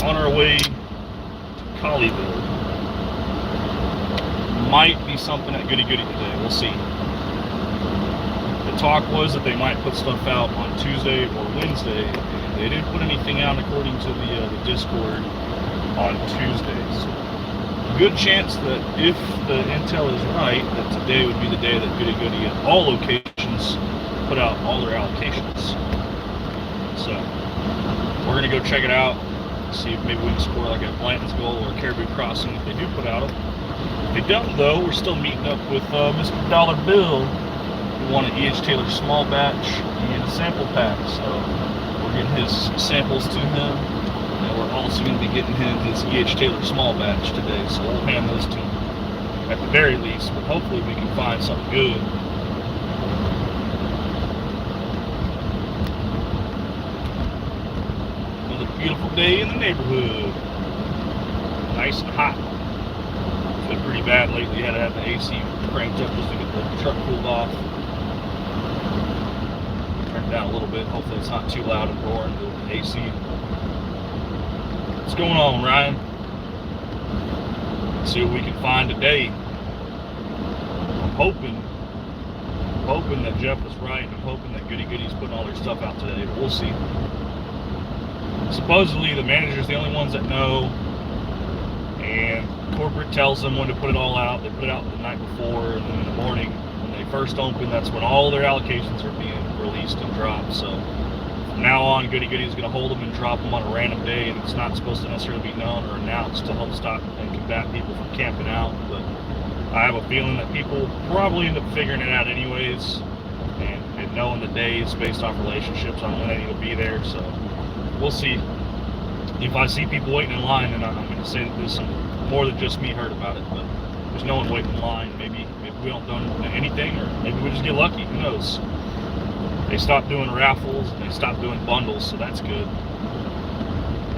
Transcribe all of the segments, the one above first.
on our way to Colleyville. Might be something at Goody Goody today. We'll see. The talk was that they might put stuff out on Tuesday or Wednesday, and they didn't put anything out according to the Discord on Tuesday. So, good chance that if the intel is right, that today would be the day that Goody Goody at all locations put out all their allocations. So, we're going to go check it out, see if maybe we can score like a Blanton's Goal or a Caribou Crossing if they do put out them. If they don't, though, we're still meeting up with Mr. Dollar Bill, who won an E.H. Taylor small batch and a sample pack. So we're getting his samples to him, and we're also going to be getting him his E.H. Taylor small batch today. So we'll hand those to him at the very least, but hopefully we can find something good. Another beautiful day in the neighborhood. Nice and hot. Been pretty bad lately. Had to have the AC cranked up just to get the truck cooled off. Turn it down a little bit. Hopefully it's not too loud and roaring the AC. What's going on, Ryan? Let's see what we can find today. I'm hoping that Jeff is right. I'm hoping that Goody Goody's putting all their stuff out today, but we'll see. Supposedly the managers the only ones that know, and corporate tells them when to put it all out. They put it out the night before, and then in the morning when they first open, that's when all their allocations are being released and dropped. So from now on, Goody Goody is going to hold them and drop them on a random day, and it's not supposed to necessarily be known or announced to help stop and combat people from camping out. But I have a feeling that people probably end up figuring it out anyways, and knowing the days based off relationships on when they need to be there. So we'll see. If I see people waiting in line, then I'm going to say that there's some more than just me heard about it, but there's no one waiting in line. Maybe we don't do anything, or maybe we just get lucky. Who knows? They stopped doing raffles and they stopped doing bundles, so that's good.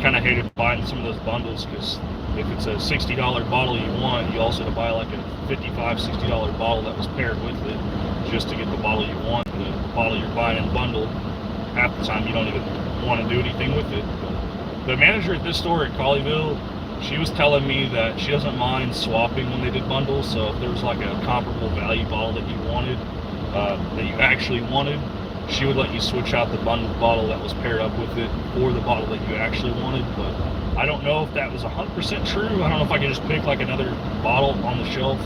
Kind of hated buying some of those bundles because if it's a $60 bottle you want, you also have to buy like a $55, $60 bottle that was paired with it just to get the bottle you want. The bottle you're buying in bundle, half the time you don't even want to do anything with it. But the manager at this store at Colleyville, she was telling me that she doesn't mind swapping when they did bundles. So if there was like a comparable value bottle that you wanted, that you actually wanted, she would let you switch out the bundled bottle that was paired up with it for the bottle that you actually wanted. But I don't know if that was 100% true. I don't know if I could just pick like another bottle on the shelf,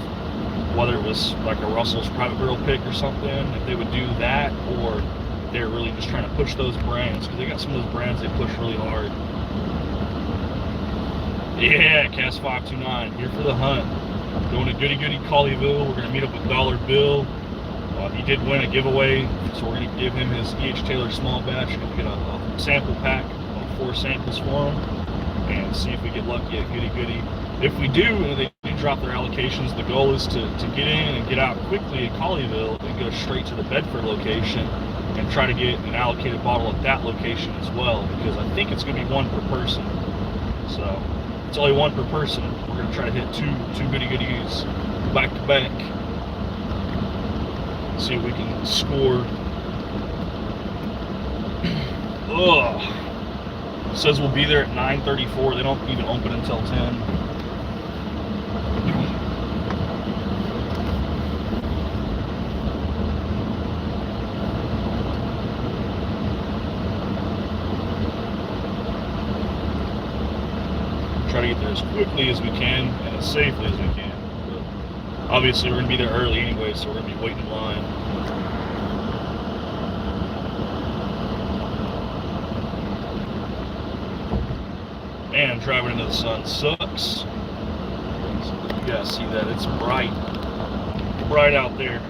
whether it was like a Russell's Private Barrel pick or something, if they would do that, or if they're really just trying to push those brands, because they got some of those brands they push really hard. Yeah, Cast 529, here for the hunt. Going to Goody Goody Colleyville. We're going to meet up with Dollar Bill. He did win a giveaway, so we're going to give him his E.H. Taylor small batch. We're going to get a sample pack, 4 samples for him, and see if we get lucky at Goody Goody. If we do, and they drop their allocations, the goal is to get in and get out quickly at Colleyville and go straight to the Bedford location and try to get an allocated bottle at that location as well, because I think it's going to be 1 per person. So it's only 1 per person. We're going to try to hit two Goody Goodies back to back. See if we can score. Ugh. It says we'll be there at 9:34. They don't even open until 10. Try to get there as quickly as we can and as safely as we can. But obviously, we're going to be there early anyway, so we're going to be waiting in line. Man, driving into the sun sucks. You guys see that? It's bright out there.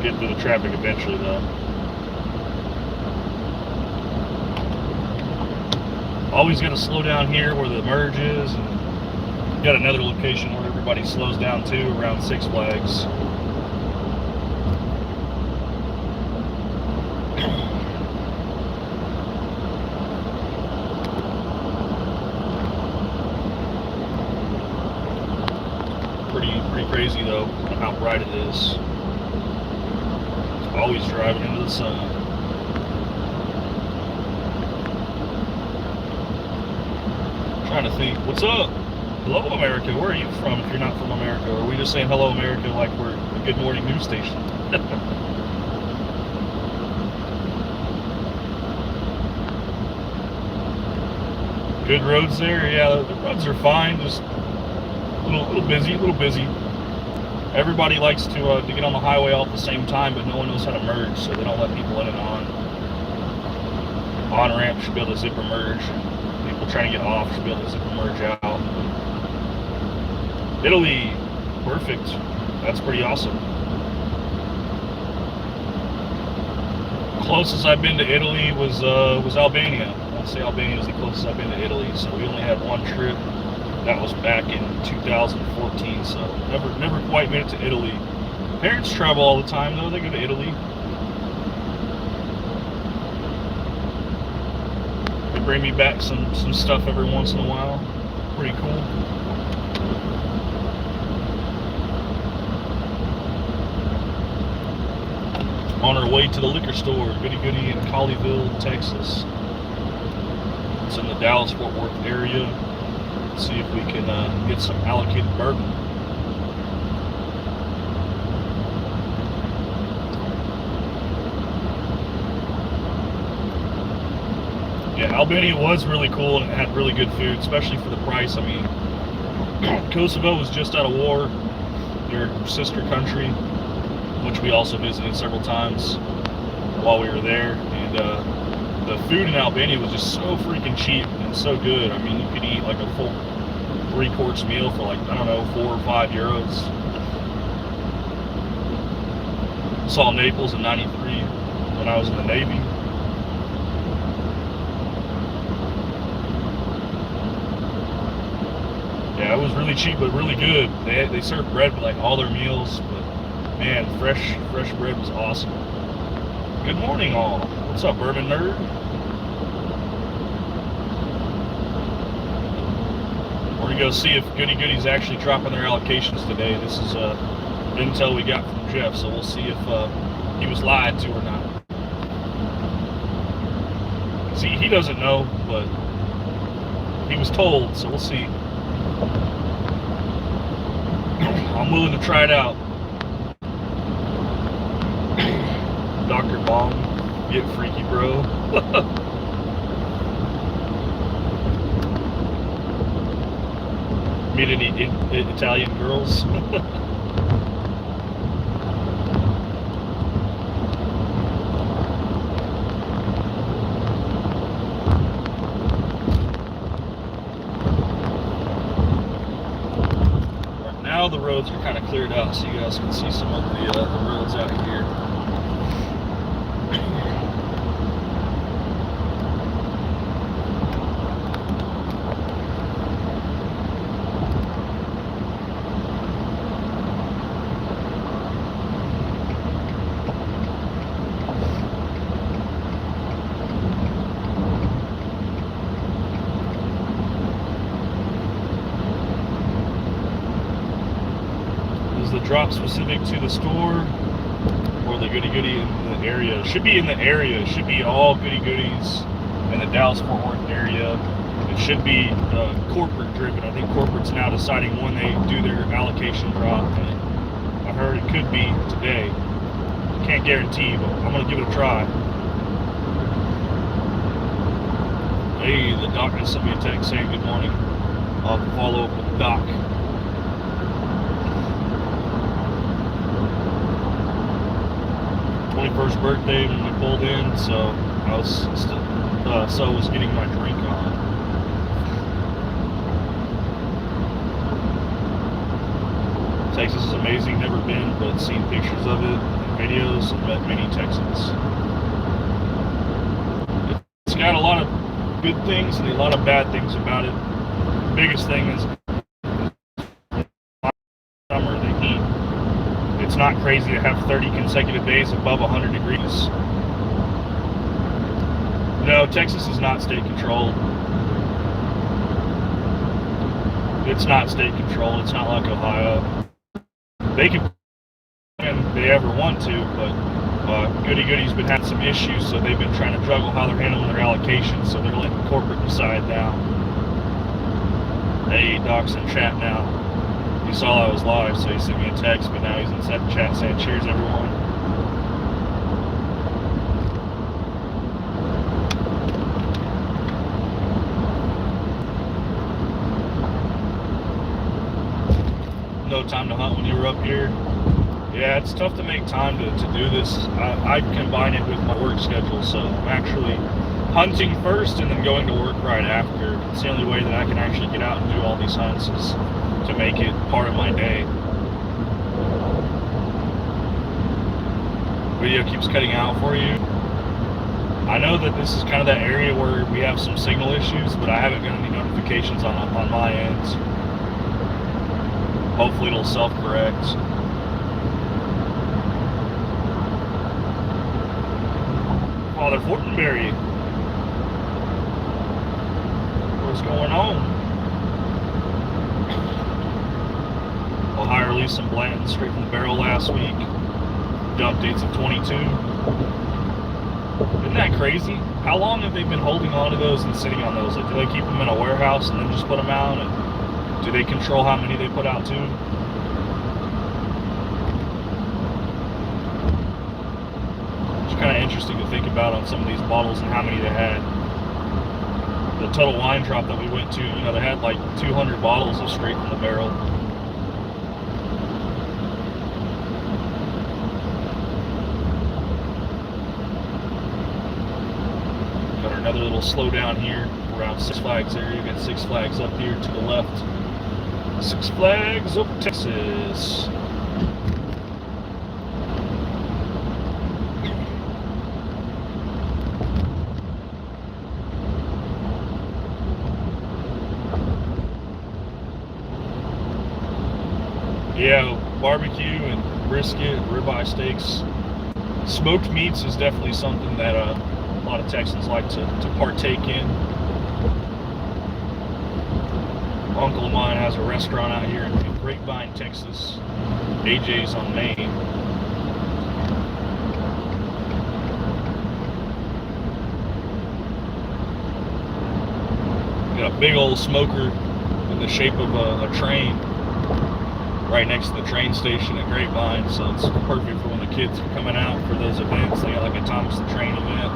Get through the traffic eventually, though. Always got to slow down here where the merge is, and got another location where everybody slows down too, around Six Flags. crazy though on how bright it is. It's always driving into the sun. Trying to think, what's up? Hello America, where are you from if you're not from America? Or are we just saying hello America like we're a Good Morning news station? Good roads there? Yeah, the roads are fine, just a little busy. Everybody likes to get on the highway all at the same time, but no one knows how to merge, so they don't let people in and on. On-ramp should be able to zipper merge. People trying to get off should be able to zipper merge out. Italy, perfect. That's pretty awesome. Closest I've been to Italy was Albania. I'd say Albania is the closest I've been to Italy. So we only had one trip. That was back in 2014. So never quite made it to Italy. Parents travel all the time though. They go to Italy. They bring me back some stuff every once in a while. Pretty cool. On our way to the liquor store, Goody in Colleyville, Texas. It's in the Dallas-Fort Worth area. Let's see if we can get some allocated bourbon. Yeah, Albania was really cool and it had really good food, especially for the price. I mean, Kosovo was just out of war, their sister country, which we also visited several times while we were there. And the food in Albania was just so freaking cheap and so good. I mean, you could eat like a full 3-course meal for like, I don't know, 4 or 5 euros. Saw Naples in '93 when I was in the Navy. Yeah, it was really cheap but really good. They served bread with like all their meals, but man, fresh bread was awesome. Good morning, all. What's up, Bourbon Nerd? We're gonna go see if Goody's actually dropping their allocations today. This is intel we got from Jeff, so we'll see if he was lied to or not. See, he doesn't know, but he was told, so we'll see. I'm willing to try it out. Dr. Bong, get freaky, bro. Meet any Italian girls? Now the roads are kind of cleared out, so you guys can see some of the roads out here. The drop specific to the store or the Goody in the area? Should be in the area. It should be all Goodies in the Dallas-Fort Worth area. It should be corporate driven. I think corporate's now deciding when they do their allocation drop, and I heard it could be today. Can't guarantee, but I'm gonna give it a try. Hey, the doc just sent me a text saying good morning. I'll follow up with the doc. 21st birthday when we pulled in, so I was still, was getting my drink on. Texas is amazing, never been, but seen pictures of it and videos and met many Texans. It's got a lot of good things and a lot of bad things about it. The biggest thing is summer, the heat. It's not crazy to have 30 consecutive days above 100 degrees. No, Texas is not state controlled. It's not state controlled. It's not like Ohio. they can if they ever want to, but Goody's been having some issues, so they've been trying to juggle how they're handling their allocation, so they're letting corporate decide now. Hey, Doc's in chat now. He saw I was live, so he sent me a text, but now he's in chat saying, cheers, everyone. No time to hunt when you were up here. Yeah, it's tough to make time to do this. I combine it with my work schedule, so I'm actually hunting first and then going to work right after. It's the only way that I can actually get out and do all these hunts is to make it part of my day. Video keeps cutting out for you. I know that this is kind of that area where we have some signal issues, but I haven't got any notifications on my end. Hopefully it'll self-correct. Father Fortenberry. What's going on? Ohio released some Blanton straight from the barrel last week. The updates of 22. Isn't that crazy? How long have they been holding on to those and sitting on those? Like, do they keep them in a warehouse and then just put them out? And do they control how many they put out too? It's kind of interesting to think about on some of these bottles and how many they had. The Total Wine Drop that we went to, you know, they had like 200 bottles of straight from the barrel. Got another little slowdown here around Six Flags area. We got Six Flags up here to the left. Six Flags of Texas. Yeah, barbecue and brisket, ribeye steaks. Smoked meats is definitely something that a lot of Texans like to partake in. Uncle of mine has a restaurant out here in Grapevine, Texas. AJ's on Main. Got a big old smoker in the shape of a train right next to the train station at Grapevine, so it's perfect for when the kids are coming out for those events. They got like a Thomas the Train event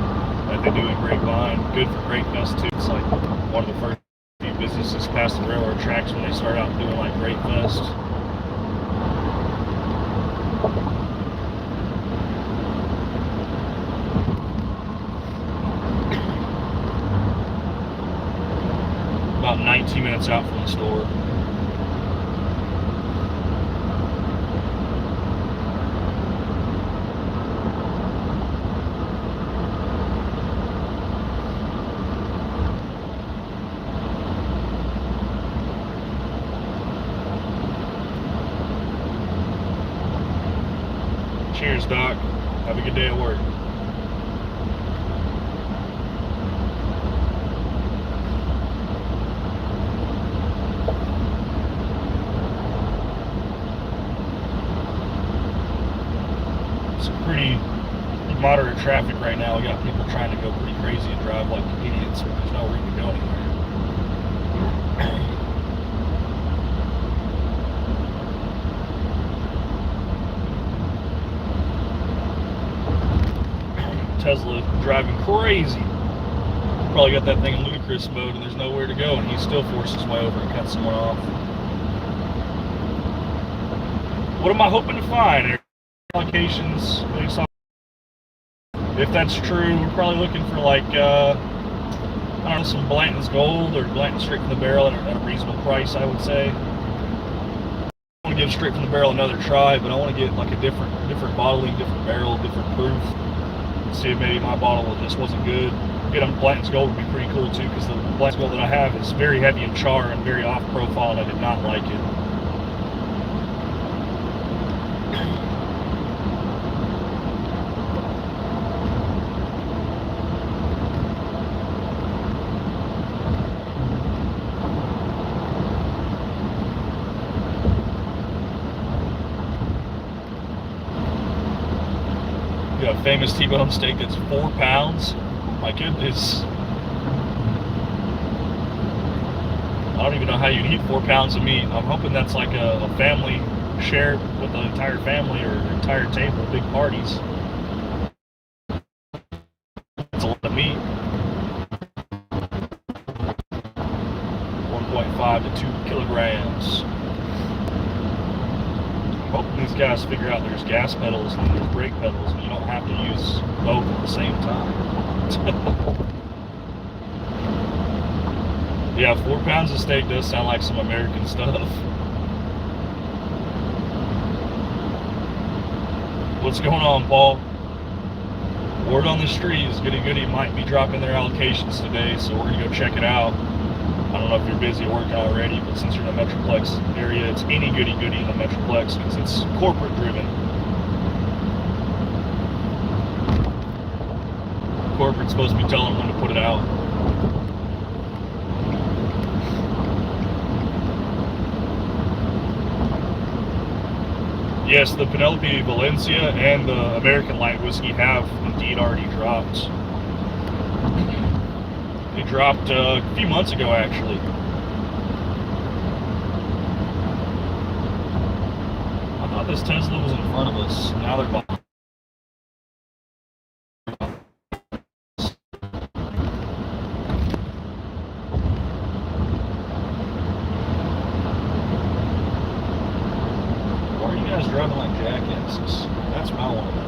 that they do in Grapevine. Good for Grape Fest too. It's like one of the first few businesses past the railroad tracks when they start out doing like Grape Fest. About 19 minutes out from the store. Cheers, Doc. Have a good day at work. It's pretty moderate traffic right now. We got people trying to go pretty crazy and drive like idiots, but there's no reason to go anywhere. Tesla driving crazy. Probably got that thing in ludicrous mode and there's nowhere to go, and he still forced his way over and cut someone off. What am I hoping to find? Allocations. If that's true, we're probably looking for like I don't know, some Blanton's Gold or Blanton straight from the barrel at a reasonable price, I would say. I want to give straight from the barrel another try, but I want to get like a different bottling, different barrel, different proof. See if maybe my bottle just wasn't good. Get on Blanton's Gold would be pretty cool too, because the Blanton's Gold that I have is very heavy in char and very off profile, and I did not like it. famous T-bone steak that's 4 pounds. My goodness. I don't even know how you'd eat 4 pounds of meat. I'm hoping that's like a family share with the entire family or entire table, big parties. It's a lot of meat. 1.5 to 2 kilograms. I'm hoping these guys figure out there's gas pedals and there's brake pedals, and you don't have to use both at the same time. Yeah, 4 pounds of steak does sound like some American stuff. What's going on, Paul? Word on the street is Goody might be dropping their allocations today, so we're going to go check it out. I don't know if you're busy working already, but since you're in the Metroplex area, it's any Goody in the Metroplex because it's corporate driven. Corporate's supposed to be telling them when to put it out. Yes, the Penelope Valencia and the American Light Whiskey have indeed already dropped. They dropped a few months ago, actually. I thought this Tesla was in front of us. Now they're behind. Why are you guys driving like jackasses? That's what I want to know.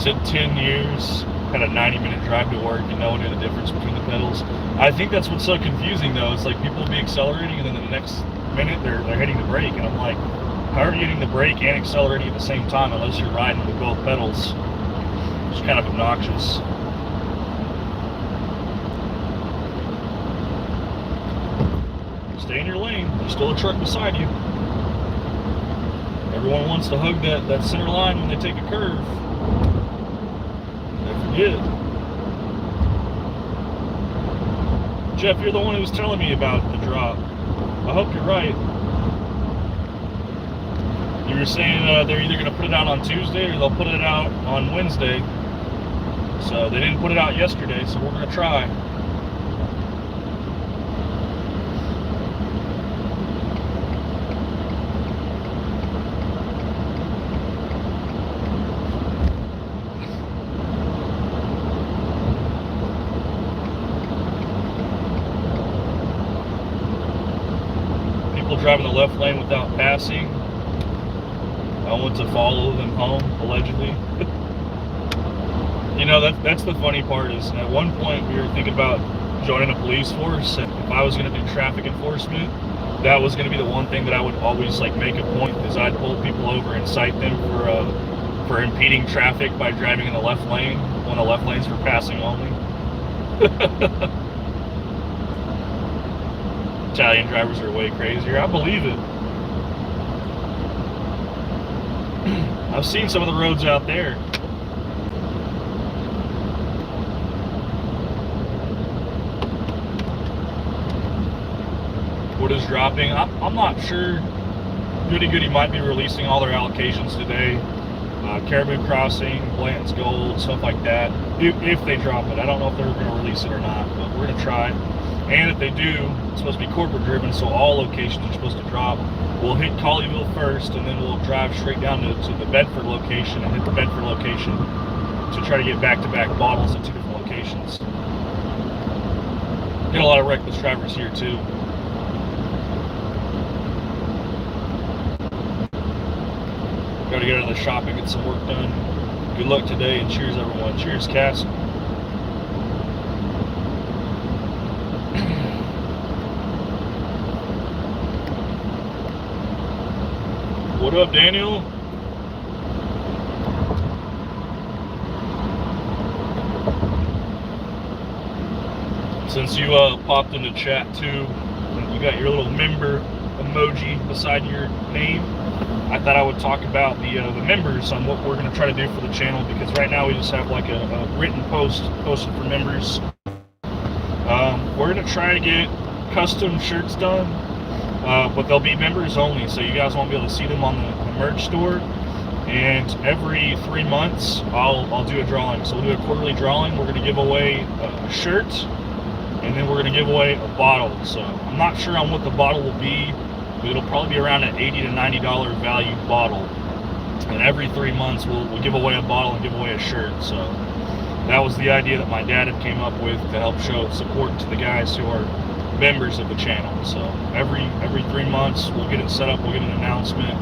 Said 10 years, had a 90-minute drive to work, and no one knew the difference between the pedals. I think that's what's so confusing, though. It's like people will be accelerating, and then the next minute they're hitting the brake, and I'm like, how are you hitting the brake and accelerating at the same time unless you're riding with both pedals? It's kind of obnoxious. Stay in your lane. There's still a truck beside you. Everyone wants to hug that center line when they take a curve. Yeah. Jeff, you're the one who was telling me about the drop. I hope you're right. You were saying they're either going to put it out on Tuesday or they'll put it out on Wednesday. So they didn't put it out yesterday, so we're going to try. Driving the left lane without passing. I went to follow them home, allegedly. You know, that's the funny part is at one point we were thinking about joining a police force, and if I was going to do traffic enforcement, that was going to be the one thing that I would always like make a point, is I'd pull people over and cite them for impeding traffic by driving in the left lane when the left lane's for passing only. Italian drivers are way crazier. I believe it. I've seen some of the roads out there. What is dropping? I'm not sure. Goody might be releasing all their allocations today. Caribou Crossing, Blanton's Gold, stuff like that. If they drop it. I don't know if they're going to release it or not, but we're going to try. And if they do, it's supposed to be corporate driven, so all locations are supposed to drop. We'll hit Colleyville first, and then we'll drive straight down to the Bedford location and hit the Bedford location to try to get back-to-back bottles at 2 different locations. Get a lot of reckless drivers here, too. Got to get out of the shop and get some work done. Good luck today, and cheers, everyone. Cheers, Cass. What up, Daniel? Since you popped into chat too, you got your little member emoji beside your name. I thought I would talk about the members on what we're going to try to do for the channel, because right now we just have like a written post posted for members. We're going to try to get custom shirts done, but they'll be members only, so you guys won't be able to see them on the merch store. And every 3 months, I'll do a drawing. So we'll do a quarterly drawing. We're going to give away a shirt, and then we're going to give away a bottle. So I'm not sure on what the bottle will be, but it'll probably be around an $80 to $90 value bottle. And every 3 months, we'll give away a bottle and give away a shirt. So that was the idea that my dad had came up with to help show support to the guys who are members of the channel. So every 3 months, we'll get it set up. We'll get an announcement.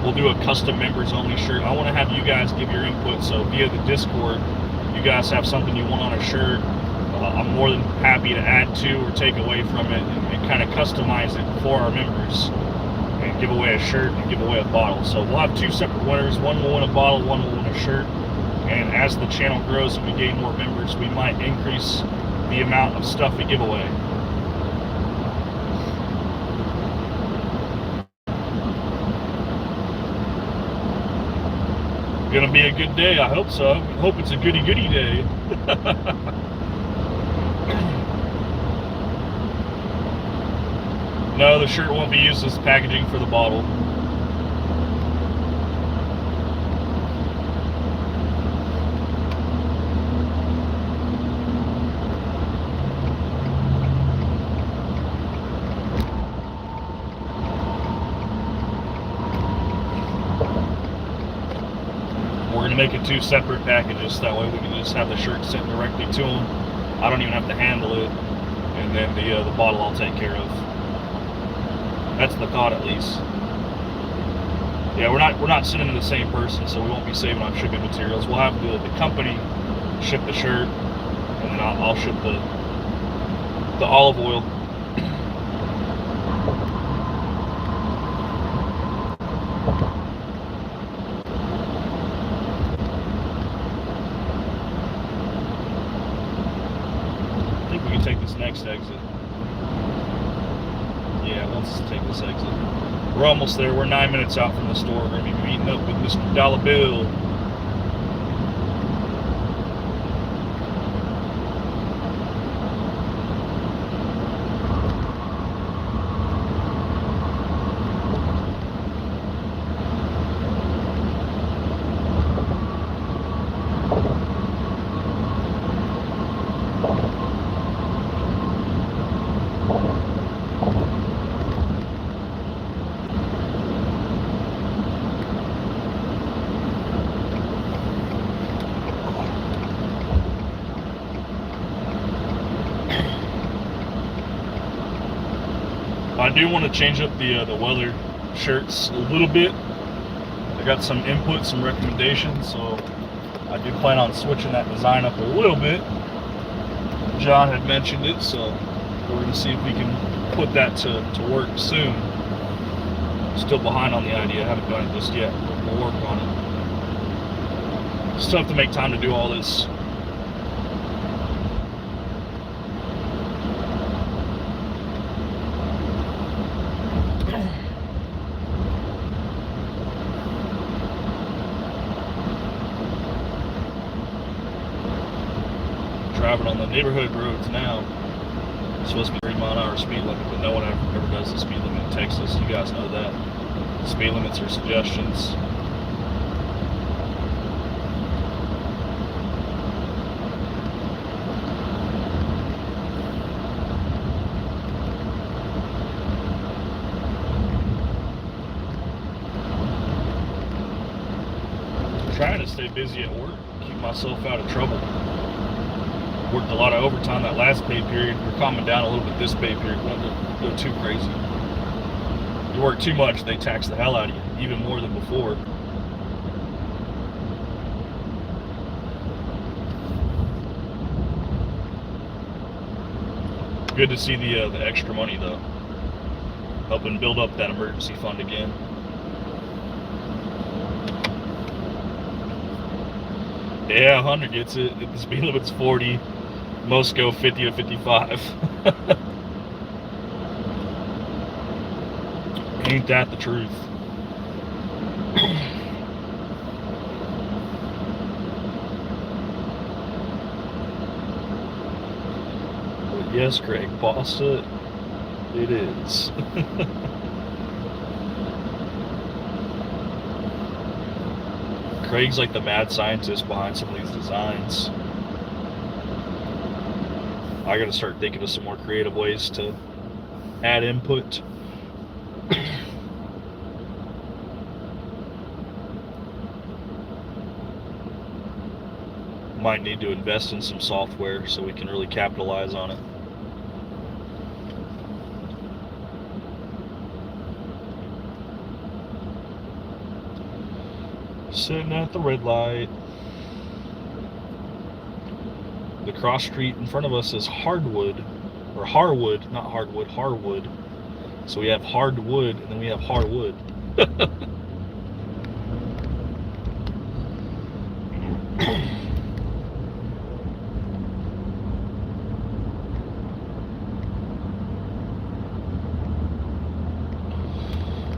We'll do a custom members only shirt. I want to have you guys give your input. So via the Discord, you guys have something you want on a shirt, I'm more than happy to add to or take away from it and kind of customize it for our members and give away a shirt and give away a bottle. So we'll have 2 separate winners. One will win a bottle, one will win a shirt. And as the channel grows and we gain more members, we might increase the amount of stuff we give away. Gonna be a good day, I hope so. I hope it's a goody day. No, the shirt won't be used as packaging for the bottle. We're gonna make it 2 separate packages, that way we can just have the shirt sent directly to them. I don't even have to handle it, and then the bottle I'll take care of. That's the thought, at least. Yeah, we're not sending to the same person, so we won't be saving on shipping materials. We'll have the company ship the shirt, and then I'll ship the olive oil. I think we can take this next exit. Yeah, let's take this exit. We're almost there. We're 9 minutes out from the store. We're going to be meeting up with Mr. Dollar Bill. I do want to change up the weather shirts a little bit. I got some input, some recommendations, so I do plan on switching that design up a little bit. John had mentioned it, so we're going to see if we can put that to work soon. Still behind on the idea, I haven't done it just yet, but we'll work on it. It's tough to make time to do all this. Driving on the neighborhood roads now. It's supposed to be 3-mile-an-hour speed limit, but no one ever does the speed limit in Texas. You guys know that. Speed limits are suggestions. I'm trying to stay busy at work, keep myself out of trouble. Worked a lot of overtime that last pay period. We're calming down a little bit this pay period. We don't go too crazy. You work too much, they tax the hell out of you, even more than before. Good to see the extra money though, helping build up that emergency fund again. Yeah, 100 gets it. The speed limit's 40. Most go 50 to 55. Ain't that the truth? Yes, Craig, pasta it is. Craig's like the mad scientist behind some of these designs. I gotta start thinking of some more creative ways to add input. Might need to invest in some software so we can really capitalize on it. Sitting at the red light. The cross street in front of us is Hardwood, or Harwood, not Hardwood, Harwood. So we have hardwood, and then we have hardwood.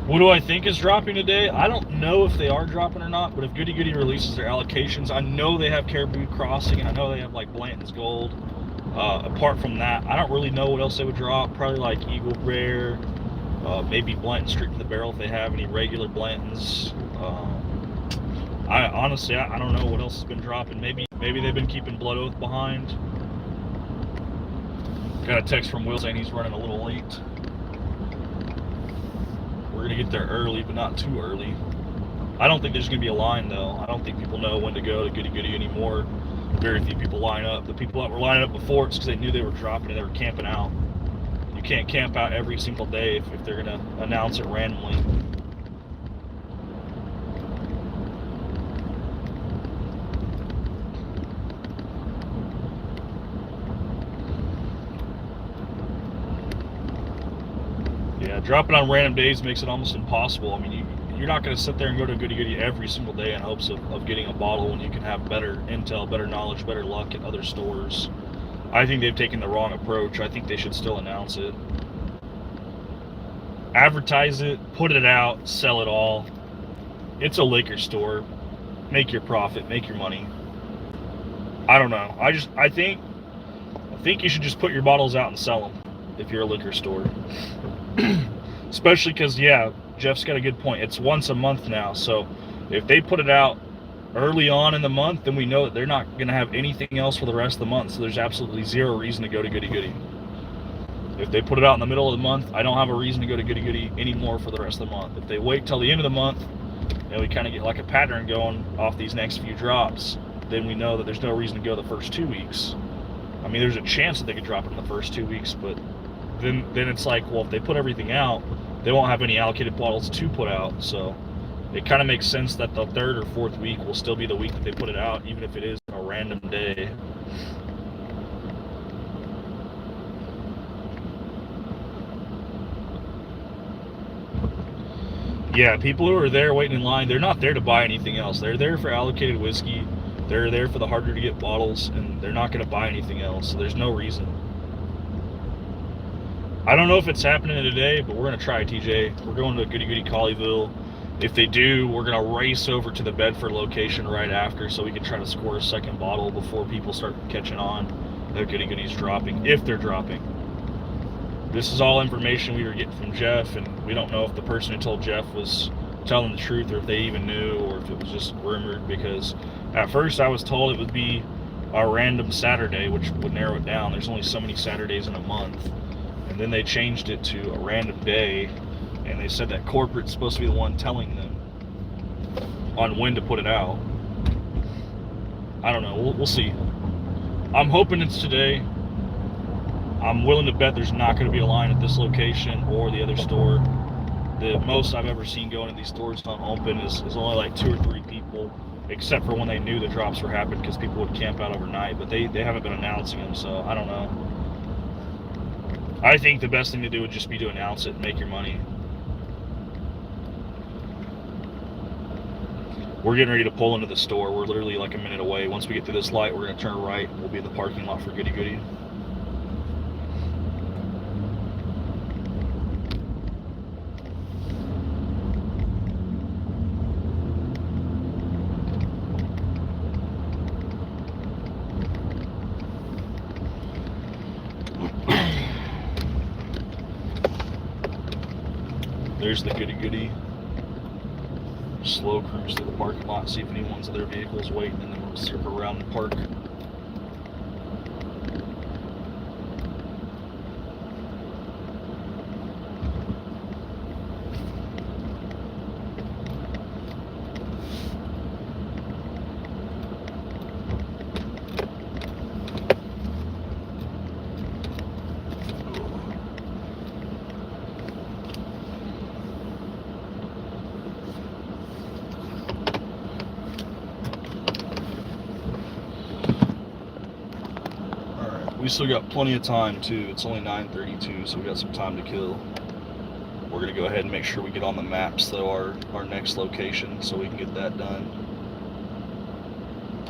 What do I think is dropping today? I don't know if they are dropping or not, but if Goody Goody releases their allocations, I know they have Caribou Crossing, and I know they have like Blanton's Gold. Apart from that, I don't really know what else they would drop. Probably like Eagle Rare, maybe Blanton Street to the Barrel if they have any regular Blantons. I honestly, I don't know what else has been dropping. Maybe they've been keeping Blood Oath behind. Got a text from Will saying he's running a little late. We're gonna get there early, but not too early. I don't think there's gonna be a line though. I don't think people know when to go to Goody Goody anymore. Very few people line up. The people that were lining up before, it's because they knew they were dropping and they were camping out. You can't camp out every single day if they're gonna announce it randomly. Yeah, dropping on random days makes it almost impossible. I mean, you're not going to sit there and go to Goody Goody every single day in hopes of getting a bottle when you can have better intel, better knowledge, better luck at other stores. I think they've taken the wrong approach. I think they should still announce it. Advertise it, put it out, sell it all. It's a liquor store. Make your profit, make your money. I don't know. I think you should just put your bottles out and sell them if you're a liquor store. Especially because, yeah, Jeff's got a good point. It's once a month now, so if they put it out early on in the month, then we know that they're not going to have anything else for the rest of the month, so there's absolutely zero reason to go to Goody Goody. If they put it out in the middle of the month, I don't have a reason to go to Goody Goody anymore for the rest of the month. If they wait till the end of the month, and we kind of get like a pattern going off these next few drops, then we know that there's no reason to go the first 2 weeks. I mean, there's a chance that they could drop it in the first 2 weeks, but then it's like, well, if they put everything out, they won't have any allocated bottles to put out. So it kind of makes sense that the third or fourth week will still be the week that they put it out, even if it is a random day. Yeah, people who are there waiting in line, they're not there to buy anything else. They're there for allocated whiskey. They're there for the harder to get bottles, and they're not going to buy anything else. So there's no reason. I don't know if it's happening today, but we're going to try, TJ. We're going to Goody Goody Colleyville. If they do, we're going to race over to the Bedford location right after so we can try to score a second bottle before people start catching on that Goody Goody's dropping, if they're dropping. This is all information we were getting from Jeff, and we don't know if the person who told Jeff was telling the truth or if they even knew or if it was just rumored, because at first I was told it would be a random Saturday, which would narrow it down. There's only so many Saturdays in a month. And then they changed it to a random day, and they said that corporate's supposed to be the one telling them on when to put it out. I don't know. We'll see. I'm hoping it's today. I'm willing to bet there's not going to be a line at this location or the other store. The most I've ever seen going to these stores unopened is only like 2 or 3 people, except for when they knew the drops were happening because people would camp out overnight, but they haven't been announcing them, so I don't know. I think the best thing to do would just be to announce it and make your money. We're getting ready to pull into the store. We're literally like a minute away. Once we get through this light, we're going to turn right, and we'll be in the parking lot for Goody Goody. There's the Goody. Slow cruise through the parking lot, see if anyone's in their vehicles waiting, and then we'll circle around and park. We still got plenty of time too. It's only 9:32, so we got some time to kill. We're gonna go ahead and make sure we get on the maps though, our next location, so we can get that done.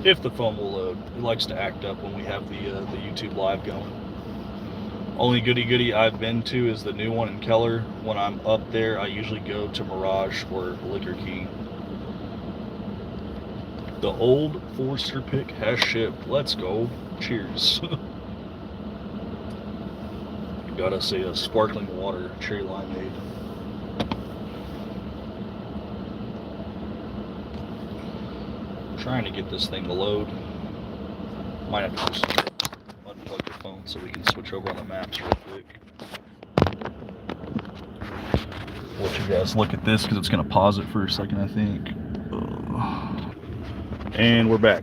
If the phone will load. It likes to act up when we have the YouTube live going. Only Goody I've been to is the new one in Keller. When I'm up there, I usually go to Mirage or Liquor Key. The old Forester pick has shipped. Let's go. Cheers. Got us a sparkling water cherry limeade. Trying to get this thing to load. Might have to just unplug your phone so we can switch over on the maps real quick. Let you guys look at this because it's going to pause it for a second, I think. And we're back.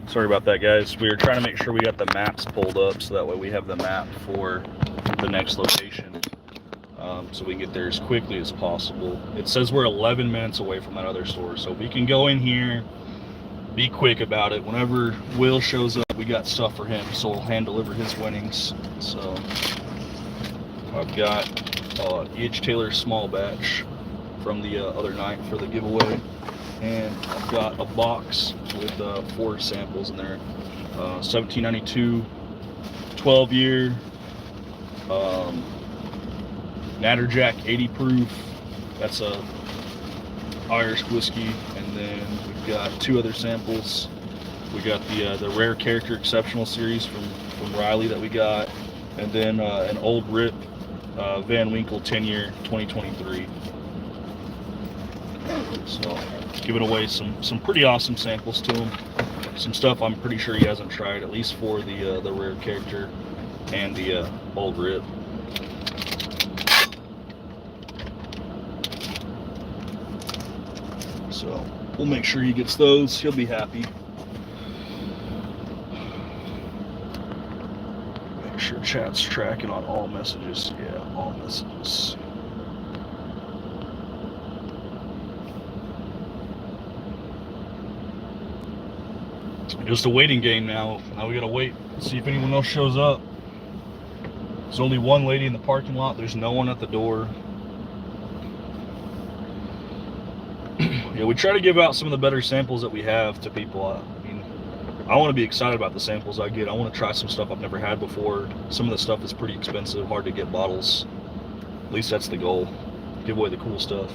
Sorry about that, guys. We were trying to make sure we got the maps pulled up so that way we have the map for the next location, so we can get there as quickly as possible. It says we're 11 minutes away from that other store, so we can go in here, be quick about it. Whenever Will shows up, we got stuff for him, so we'll hand deliver his winnings. So I've got E.H. Taylor small batch from the other night for the giveaway, and I've got a box with 4 samples in there. 1792 12-year Natterjack 80 proof. That's a Irish whiskey, and then we've got 2 other samples. We got the Rare Character Exceptional series from Riley that we got, and then an old Rip Van Winkle 10-year 2023. So giving away some pretty awesome samples to him. Some stuff I'm pretty sure he hasn't tried, at least for the Rare Character and the old Rip. So we'll make sure he gets those. He'll be happy. Make sure chat's tracking on all messages. Yeah, all messages. Just a waiting game now. Now we gotta wait, see if anyone else shows up. There's only one lady in the parking lot. There's no one at the door. Yeah, we try to give out some of the better samples that we have to people. I mean, I want to be excited about the samples I get. I want to try some stuff I've never had before. Some of the stuff is pretty expensive, hard to get bottles. At least that's the goal. Give away the cool stuff.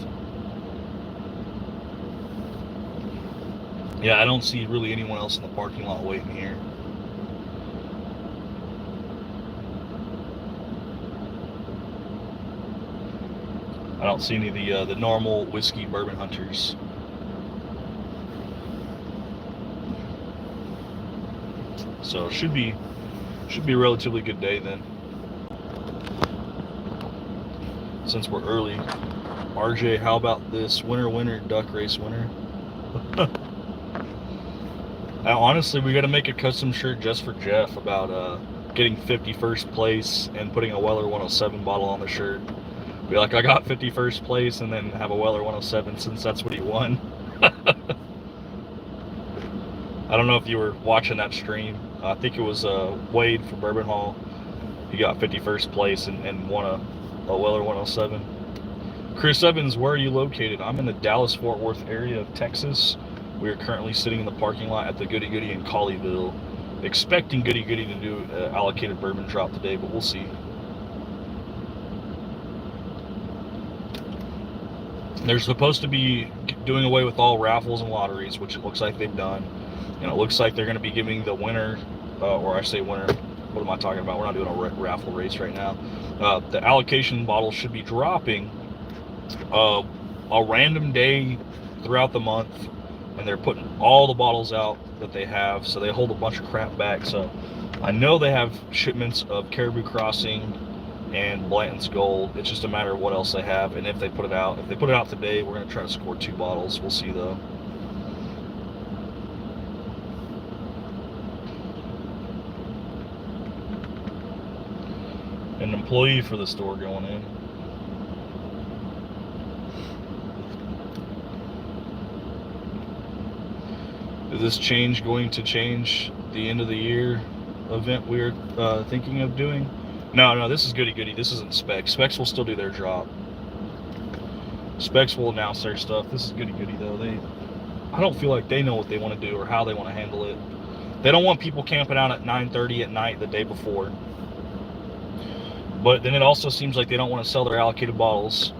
Yeah, I don't see really anyone else in the parking lot waiting here. I don't see any of the normal whiskey bourbon hunters. So it should be a relatively good day then. Since we're early. RJ, how about this winner duck race winner? Honestly, we got to make a custom shirt just for Jeff about getting 51st place and putting a Weller 107 bottle on the shirt. Be like, I got 51st place, and then have a Weller 107 since that's what he won. I don't know if you were watching that stream. I think it was Wade from Bourbon Hall. He got 51st place and won a Weller 107. Chris Evans, where are you located? I'm in the Dallas-Fort Worth area of Texas. We are currently sitting in the parking lot at the Goody in Colleyville, expecting Goody to do an allocated bourbon drop today, but we'll see. They're supposed to be doing away with all raffles and lotteries, which it looks like they've done. And it looks like they're going to be giving the winner, or I say winner, what am I talking about? We're not doing a raffle race right now. The allocation bottle should be dropping a random day throughout the month, and they're putting all the bottles out that they have, so they hold a bunch of crap back. So I know they have shipments of Caribou Crossing and Blanton's Gold. It's just a matter of what else they have and if they put it out. If they put it out today, we're going to try to score 2 bottles. We'll see though. An employee for the store going in. Is this change going to change the end of the year event we're thinking of doing? No, this is Goody. This isn't Specs. Specs will still do their job. Specs will announce their stuff. This is Goody though. I don't feel like they know what they want to do or how they want to handle it. They don't want people camping out at 9:30 at night the day before. But then it also seems like they don't want to sell their allocated bottles.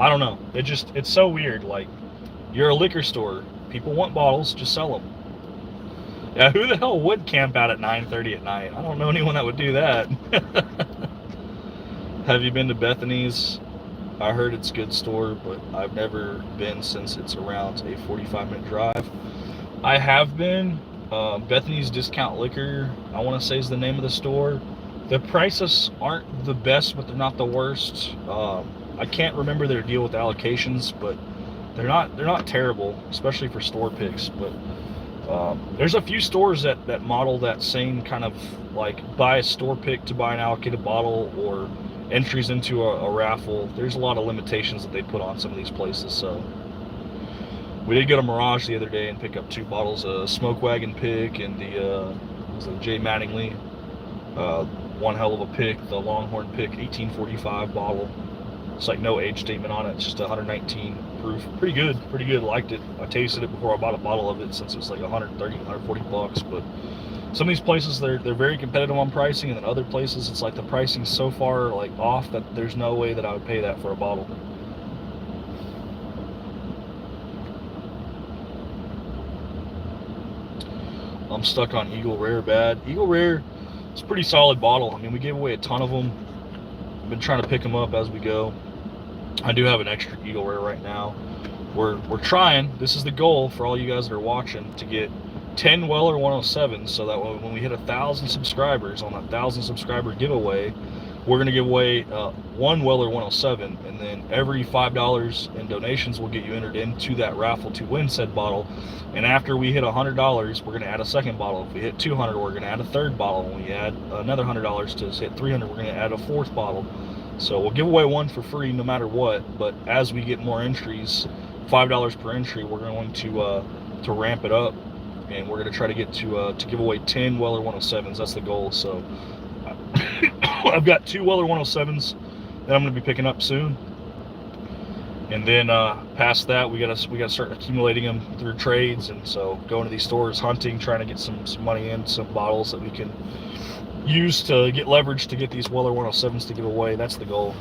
I don't know. It's so weird. Like, you're a liquor store. People want bottles, just sell them. Yeah, who the hell would camp out at 9:30 at night? I don't know anyone that would do that. Have you been to Bethany's? I heard it's a good store, but I've never been since it's around a 45-minute drive. I have been. Bethany's Discount Liquor, I want to say, is the name of the store. The prices aren't the best, but they're not the worst. I can't remember their deal with allocations, but they're not terrible, especially for store picks. But there's a few stores that model that same kind of, like, buy a store pick to buy an allocated bottle or entries into a raffle. There's a lot of limitations that they put on some of these places. So we did go to Mirage the other day and pick up 2 bottles of Smoke Wagon pick and the J. Mattingly. One hell of a pick, the Longhorn pick 1845 bottle. It's like no age statement on it. It's just 119 proof. Pretty good. Liked it. I tasted it before I bought a bottle of it since it's like 130, 140 bucks. But some of these places, they're very competitive on pricing, and then other places it's like the pricing's so far like off that there's no way that I would pay that for a bottle. I'm stuck on Eagle Rare bad. Eagle Rare, it's a pretty solid bottle. I mean, we gave away a ton of them. I've been trying to pick them up as we go. I do have an extra Eagle Rare right now. We're trying. This is the goal for all you guys that are watching, to get 10 Weller 107s, so that when we hit 1,000 subscribers on that 1,000 subscriber giveaway, we're going to give away 1 Weller 107, and then every $5 in donations will get you entered into that raffle to win said bottle. And after we hit $100, we're going to add a second bottle. If we hit 200, we're going to add a third bottle. When we add another $100 to hit 300, we're going to add a fourth bottle. So we'll give away one for free no matter what. But as we get more entries, $5 per entry, we're going to ramp it up, and we're going to try to get to give away 10 Weller 107s. That's the goal. So I've got 2 Weller 107s that I'm going to be picking up soon. And then past that, we gotta start accumulating them through trades, and so going to these stores, hunting, trying to get some money in, some bottles that we can use to get leverage to get these Weller 107s to give away. That's the goal.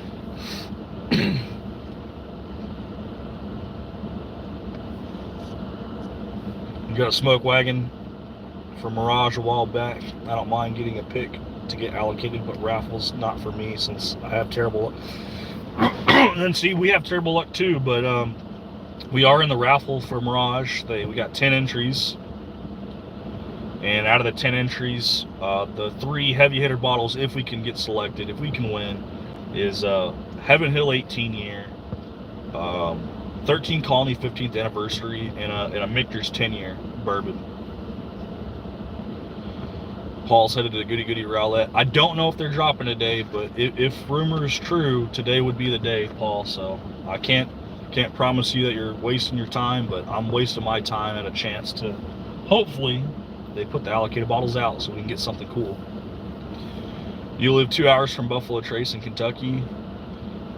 You got a Smoke Wagon for Mirage a while back. I don't mind getting a pick to get allocated, but raffles not for me since I have terrible luck. And see, we have terrible luck too, but we are in the raffle for Mirage. We got 10 entries, and out of the 10 entries, the 3 heavy hitter bottles, if we can get selected, if we can win, is Heaven Hill 18 year, 13 Colony 15th anniversary, and a Michter's 10 year bourbon. Paul's headed to the Goody Rowlett. I don't know if they're dropping today, but if rumor is true, today would be the day, Paul. So I can't promise you that you're wasting your time, but I'm wasting my time at a chance to, hopefully, they put the allocated bottles out so we can get something cool. You live 2 hours from Buffalo Trace in Kentucky.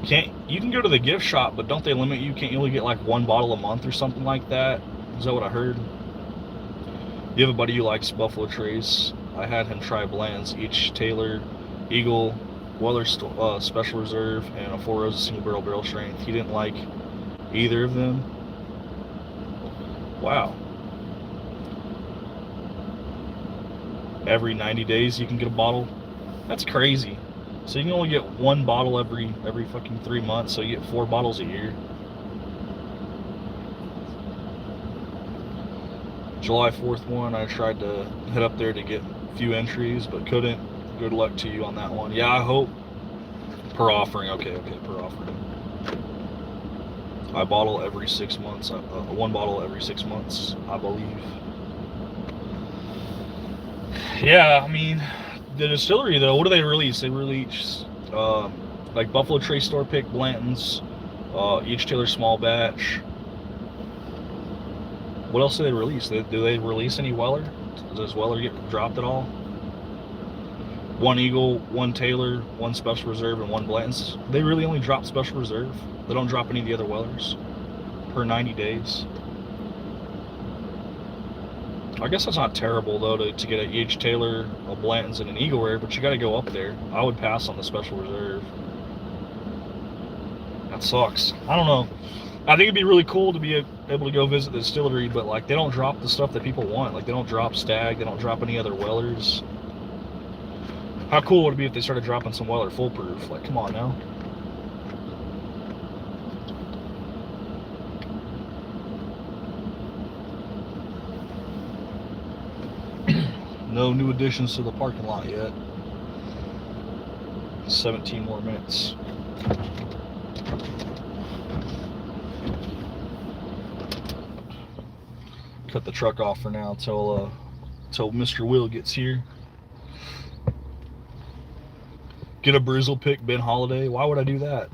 You can go to the gift shop, but don't they limit you? Can't you only get like 1 bottle a month or something like that? Is that what I heard? You have a buddy who likes Buffalo Trace. I had him try blends, each Taylor, Eagle, Weller Special Reserve, and a Four Roses Single Barrel Strength. He didn't like either of them. Wow. Every 90 days you can get a bottle? That's crazy. So you can only get one bottle every fucking 3 months, so you get 4 bottles a year. July 4th one, I tried to hit up there to get a few entries, but couldn't. Good luck to you on that one. Yeah, I hope. Per offering. Okay, per offering. I bottle every 6 months. One bottle every 6 months, I believe. Yeah, I mean, the distillery though, what do they release? They release like Buffalo Trace store pick Blanton's, each Taylor small batch. What else do they release? Do they release any Weller? Does Weller get dropped at all? One Eagle, one Taylor, one Special Reserve, and one Blanton's. They really only drop Special Reserve. They don't drop any of the other Wellers per 90 days. I guess that's not terrible though to get a E.H. Taylor, a Blanton's, and an Eagle Rare, but you got to go up there. I would pass on the Special Reserve. That sucks. I don't know. I think it'd be really cool to be able to go visit the distillery, but like they don't drop the stuff that people want. Like they don't drop Stag, they don't drop any other Wellers. How cool would it be if they started dropping some Weller Full Proof? Like, come on now. No new additions to the parking lot yet. 17 more minutes. Cut the truck off for now till Mr. Will gets here. Get a Brizzle pick Ben Holiday. Why would I do that?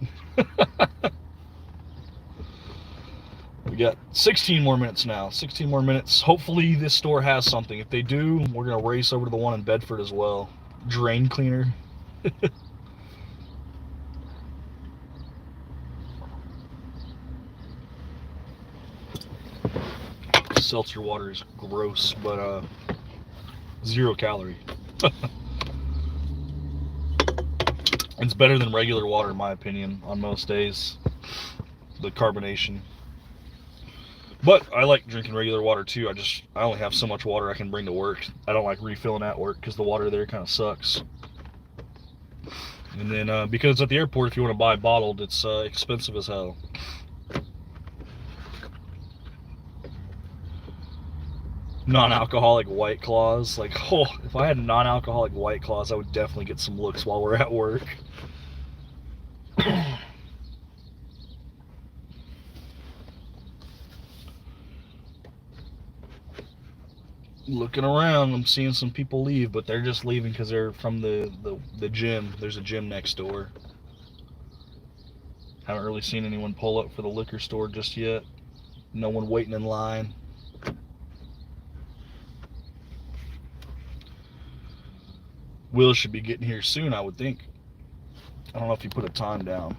We got 16 more minutes now. 16 more minutes. Hopefully this store has something. If they do, we're going to race over to the one in Bedford as well. Drain cleaner. Seltzer water is gross, but 0 calorie. It's better than regular water in my opinion on most days. The carbonation. But I like drinking regular water too. I only have so much water I can bring to work. I don't like refilling at work because the water there kind of sucks. And then because at the airport, if you want to buy bottled, it's expensive as hell. Non-alcoholic White Claws. Like, oh, if I had non-alcoholic White Claws, I would definitely get some looks while we're at work. Looking around, I'm seeing some people leave, but they're just leaving because they're from the gym. There's a gym next door. Haven't really seen anyone pull up for the liquor store just yet. No one waiting in line. Will should be getting here soon, I would think. I don't know if he put a time down.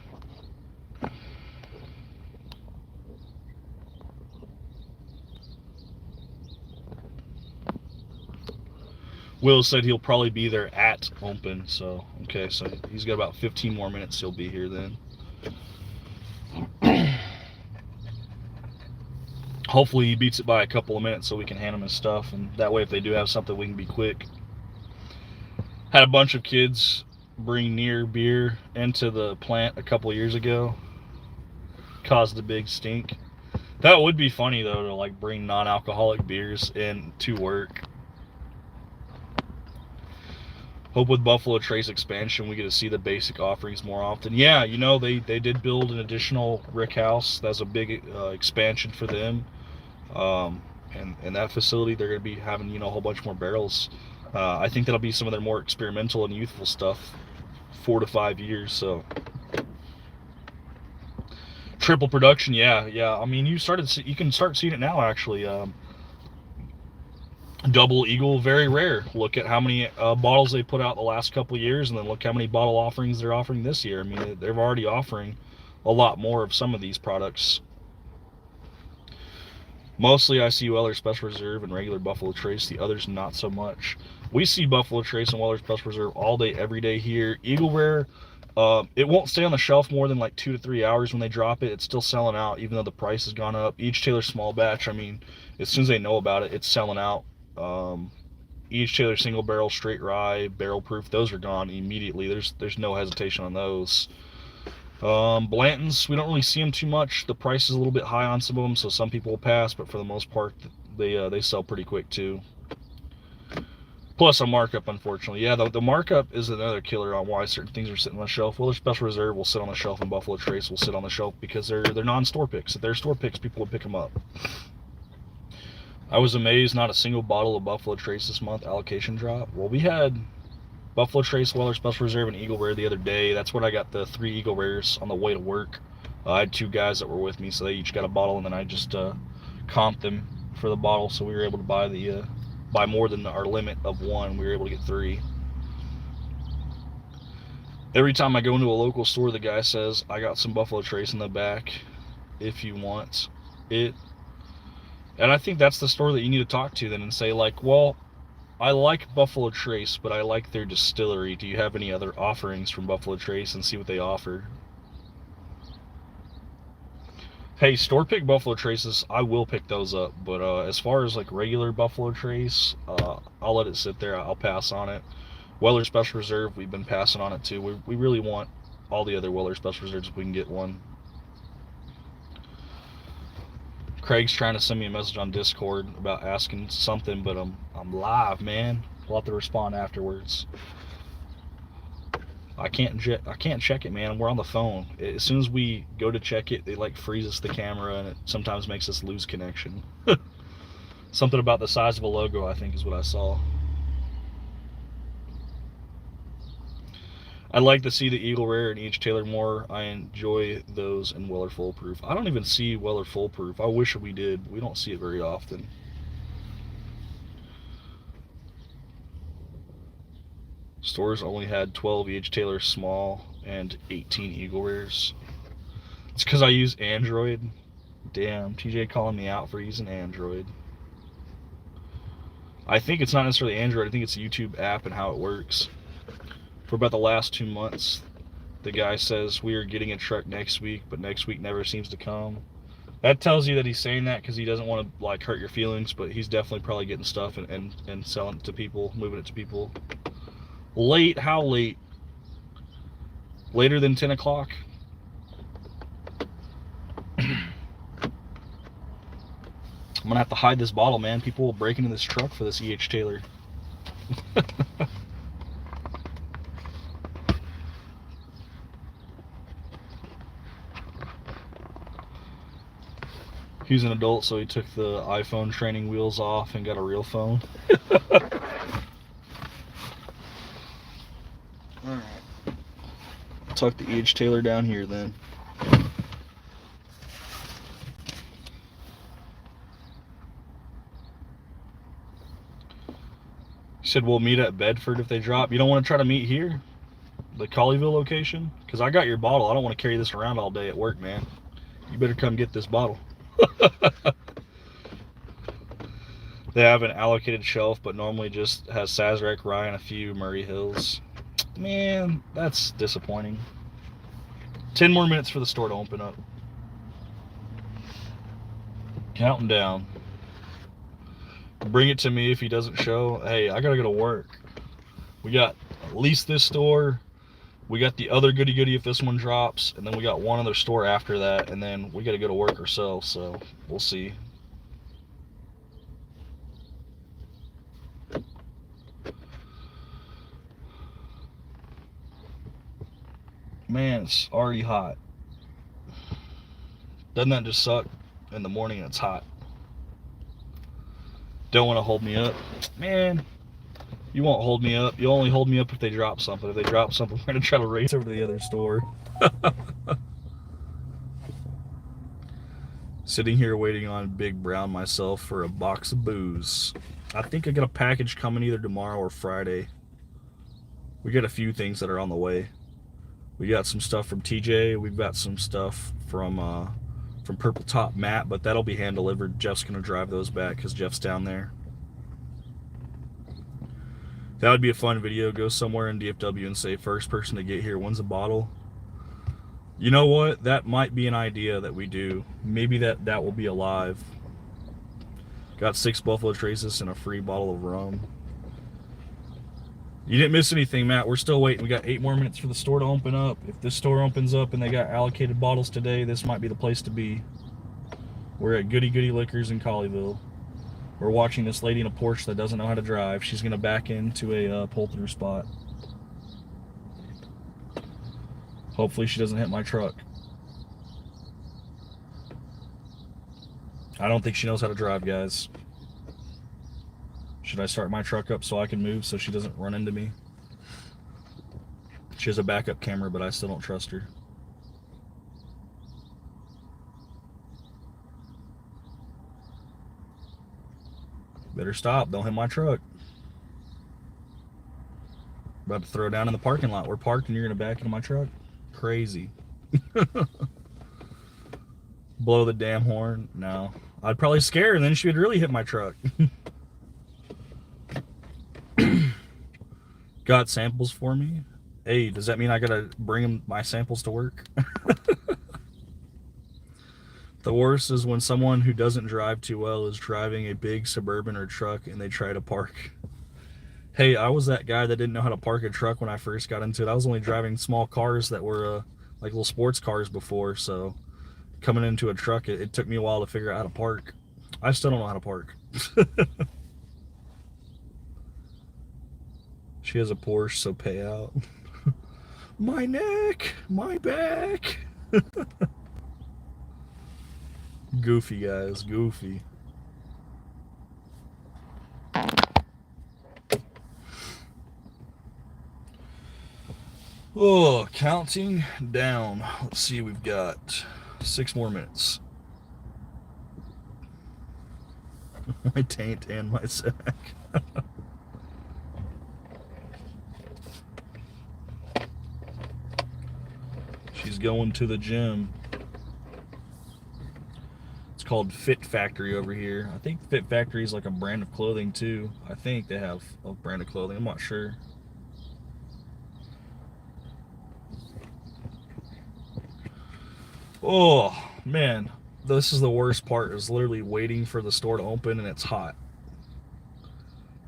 Will said he'll probably be there at open, so okay, so he's got about 15 more minutes. He'll be here then. Hopefully he beats it by a couple of minutes so we can hand him his stuff, and that way if they do have something we can be quick. Had a bunch of kids bring near beer into the plant a couple of years ago. Caused a big stink. That would be funny though, to like bring non-alcoholic beers in to work. Hope with Buffalo Trace expansion we get to see the basic offerings more often. Yeah, you know, they did build an additional rick house. That's a big expansion for them. And that facility, they're going to be having, you know, a whole bunch more barrels. I think that'll be some of their more experimental and youthful stuff. 4 to 5 years, so. Triple production, yeah. I mean, you can start seeing it now, actually. Double Eagle, very rare. Look at how many bottles they put out the last couple of years, and then look how many bottle offerings they're offering this year. I mean, they're already offering a lot more of some of these products. Mostly I see Weller Special Reserve and regular Buffalo Trace. The others not so much. We see Buffalo Trace and Weller Special Reserve all day, every day here. Eagle Rare, it won't stay on the shelf more than like 2 to 3 hours when they drop it. It's still selling out, even though the price has gone up. Each Taylor small batch, I mean, as soon as they know about it, it's selling out. Each Taylor single barrel, straight rye, barrel proof, those are gone immediately. There's no hesitation on those. Blantons, we don't really see them too much. The price is a little bit high on some of them, so some people will pass, but for the most part, they sell pretty quick too. Plus a markup, unfortunately. Yeah, the markup is another killer on why certain things are sitting on the shelf. Weller Special Reserve will sit on the shelf, and Buffalo Trace will sit on the shelf because they're non-store picks. If they're store picks, people would pick them up. I was amazed not a single bottle of Buffalo Trace this month allocation drop. Well, we had Buffalo Trace, Weller Special Reserve, and Eagle Rare the other day. That's when I got the 3 Eagle Rares on the way to work. I had 2 guys that were with me, so they each got a bottle, and then I just comped them for the bottle, so we were able to buy more than our limit of 1. We were able to get 3. Every time I go into a local store, the guy says, I got some Buffalo Trace in the back if you want it. And I think that's the store that you need to talk to then and say, like, well, I like Buffalo Trace, but I like their distillery. Do you have any other offerings from Buffalo Trace? And see what they offer. Hey, store pick Buffalo Traces, I will pick those up. But as far as like regular Buffalo Trace, I'll let it sit there. I'll pass on it. Weller Special Reserve, we've been passing on it too. We really want all the other Weller Special Reserves if we can get one. Craig's trying to send me a message on Discord about asking something, but I'm live, man. We'll have to respond afterwards. I can't check it, man. We're on the phone. As soon as we go to check it, it like freezes the camera, and it sometimes makes us lose connection. Something about the size of a logo, I think, is what I saw. I'd like to see the Eagle Rare and each Taylor more. I enjoy those in Weller Full Proof. I don't even see Weller Full Proof. I wish we did. We don't see it very often. Stores only had 12 each Taylor small and 18 Eagle Rares. It's because I use Android. Damn, TJ calling me out for using Android. I think it's not necessarily Android. I think it's a YouTube app and how it works. For about the last 2 months, the guy says we are getting a truck next week, but next week never seems to come. That tells you that he's saying that because he doesn't want to like hurt your feelings, but he's definitely probably getting stuff and selling it to people, moving it to people. Late? How late? Later than 10 o'clock? I'm gonna have to hide this bottle, man. People will break into this truck for this E.H. Taylor. He's an adult, so he took the iPhone training wheels off and got a real phone. Alright. Tuck the E.H. Taylor down here then. He said we'll meet at Bedford if they drop. You don't want to try to meet here? The Colleyville location? Because I got your bottle. I don't want to carry this around all day at work, man. You better come get this bottle. They have an allocated shelf, but normally just has Sazerac, Rye, and a few Murray Hills. Man, that's disappointing. 10 more minutes for the store to open up. Counting down. Bring it to me if he doesn't show. Hey, I gotta go to work. We got at least this store. We got the other Goody if this one drops, and then we got one other store after that, and then we gotta go to work ourselves, so we'll see. Man, it's already hot. Doesn't that just suck? In the morning it's hot. Don't want to hold me up. Man, you won't hold me up. You only hold me up if they drop something. If they drop something, we're going to try to race over to the other store. Sitting here waiting on Big Brown myself for a box of booze. I think I got a package coming either tomorrow or Friday. We got a few things that are on the way. We got some stuff from TJ. We've got some stuff from Purple Top Matt, but that'll be hand delivered. Jeff's gonna drive those back because Jeff's down there. That would be a fun video. Go somewhere in DFW and say first person to get here wins a bottle. You know what? That might be an idea that we do. Maybe that will be alive. Got 6 Buffalo Traces and a free bottle of rum. You didn't miss anything, Matt. We're still waiting. We got 8 more minutes for the store to open up. If this store opens up and they got allocated bottles today, this might be the place to be. We're at Goody Liquors in Colleyville. We're watching this lady in a Porsche that doesn't know how to drive. She's going to back into a pull-through spot. Hopefully she doesn't hit my truck. I don't think she knows how to drive, guys. Should I start my truck up so I can move so she doesn't run into me? She has a backup camera, but I still don't trust her. Better stop. Don't hit my truck. About to throw down in the parking lot. We're parked and you're going to back into my truck? Crazy. Blow the damn horn? No. I'd probably scare her and then she would really hit my truck. Got samples for me? Hey, does that mean I gotta bring my samples to work? The worst is when someone who doesn't drive too well is driving a big Suburban or truck and they try to park. Hey, I was that guy that didn't know how to park a truck when I first got into it. I was only driving small cars that were like little sports cars before, so coming into a truck, it took me a while to figure out how to park. I still don't know how to park. She has a Porsche, so pay out. My neck, my back. Goofy, guys, goofy. Oh, counting down. Let's see, we've got 6 more minutes. My taint and my sack. She's going to the gym. It's called Fit Factory over here. I think Fit Factory is like a brand of clothing too. I think they have a brand of clothing. I'm not sure. Oh, man. This is the worst part, is literally waiting for the store to open and it's hot.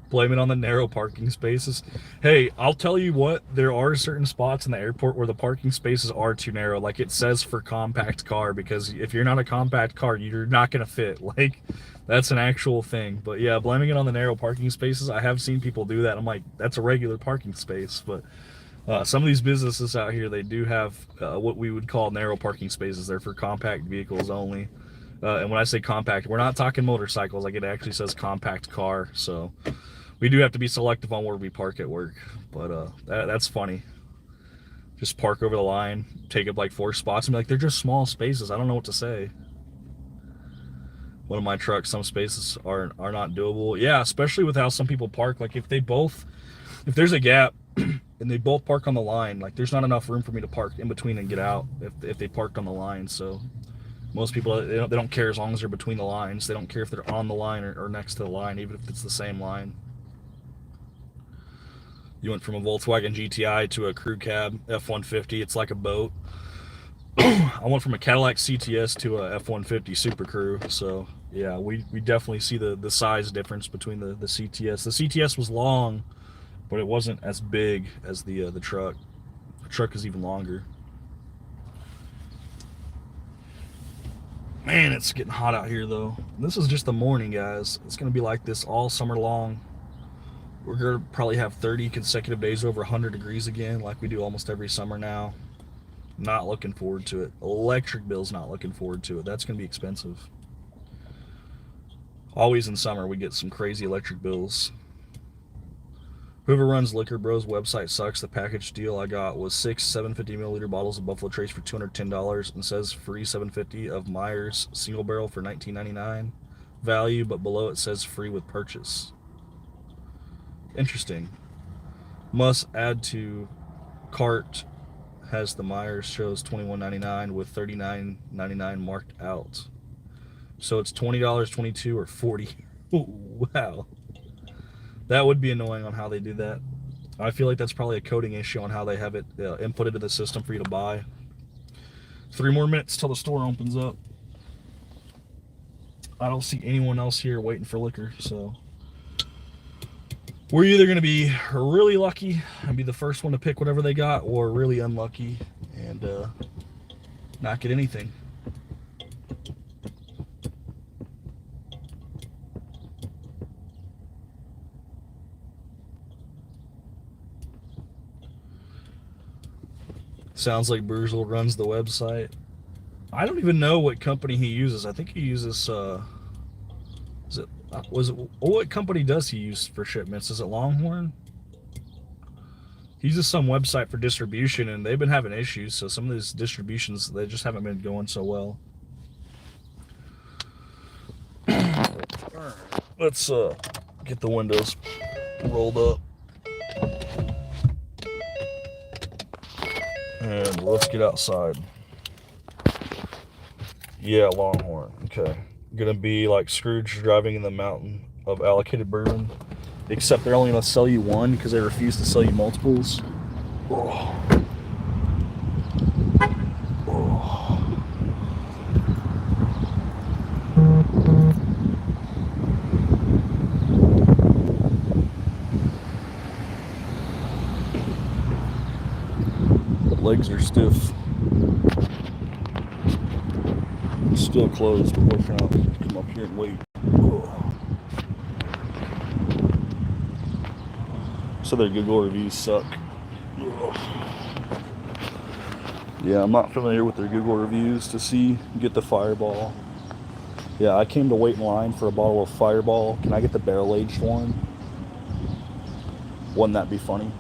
Blame it on the narrow parking spaces. Hey, I'll tell you what, there are certain spots in the airport where the parking spaces are too narrow. Like it says for compact car, because if you're not a compact car, you're not going to fit. Like, that's an actual thing. But yeah, blaming it on the narrow parking spaces, I have seen people do that. I'm like, that's a regular parking space. But some of these businesses out here, they do have what we would call narrow parking spaces. They're for compact vehicles only. And when I say compact, we're not talking motorcycles. Like, it actually says compact car. So we do have to be selective on where we park at work. But that's funny. Just park over the line, take up like 4 spots, and be like, they're just small spaces. I don't know what to say. One of my trucks, some spaces are not doable. Yeah, especially with how some people park. Like, if there's a gap and they both park on the line, like, there's not enough room for me to park in between and get out if they parked on the line. So most people, they don't care as long as they're between the lines. They don't care if they're on the line or next to the line, even if it's the same line. You went from a Volkswagen GTI to a crew cab F-150. It's like a boat. I went from a Cadillac CTS to a F-150 Super Crew. So yeah, we definitely see the size difference between the CTS. The CTS was long, but it wasn't as big as the truck. The truck is even longer. Man, it's getting hot out here though. This is just the morning, guys. It's gonna be like this all summer long. We're gonna probably have 30 consecutive days over 100 degrees again, like we do almost every summer now. Not looking forward to it. Electric bills, not looking forward to it. That's gonna be expensive. Always in summer we get some crazy electric bills. Whoever runs Liquor Bros website sucks. The package deal I got was 6 750 milliliter bottles of Buffalo Trace for $210 and says free 750 of Myers single barrel for $19.99 value, but below it says free with purchase. Interesting. Must add to cart. Has the Myers shows $21.99 with $39.99 marked out. So it's $20, $22, or $40. Wow. That would be annoying on how they do that. I feel like that's probably a coding issue on how they have it input into the system for you to buy. 3 more minutes till the store opens up. I don't see anyone else here waiting for liquor, so We're either going to be really lucky and be the first one to pick whatever they got, or really unlucky and not get anything. Sounds like Burzel runs the website. I don't even know what company he uses. I think he uses is it was it what company does he use for shipments? Is it Longhorn? He uses some website for distribution, and they've been having issues. So some of these distributions, they just haven't been going so well. Let's get the windows rolled up, and let's get outside. Yeah, Longhorn. Okay, gonna be like Scrooge driving in the mountain of allocated bourbon, except they're only gonna sell you one because they refuse to sell you multiples. Oh. Oh. Legs are stiff. Still closed, but we're trying to come up here and wait. Oh. So their Google reviews suck. Yeah, I'm not familiar with their Google reviews to get the Fireball. Yeah, I came to wait in line for a bottle of Fireball. Can I get the barrel-aged one? Wouldn't that be funny?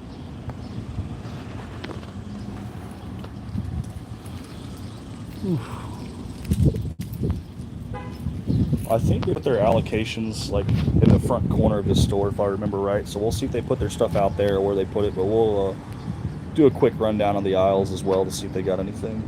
I think they put their allocations like in the front corner of the store, if I remember right. So we'll see if they put their stuff out there or where they put it. But we'll do a quick rundown of the aisles as well to see if they got anything.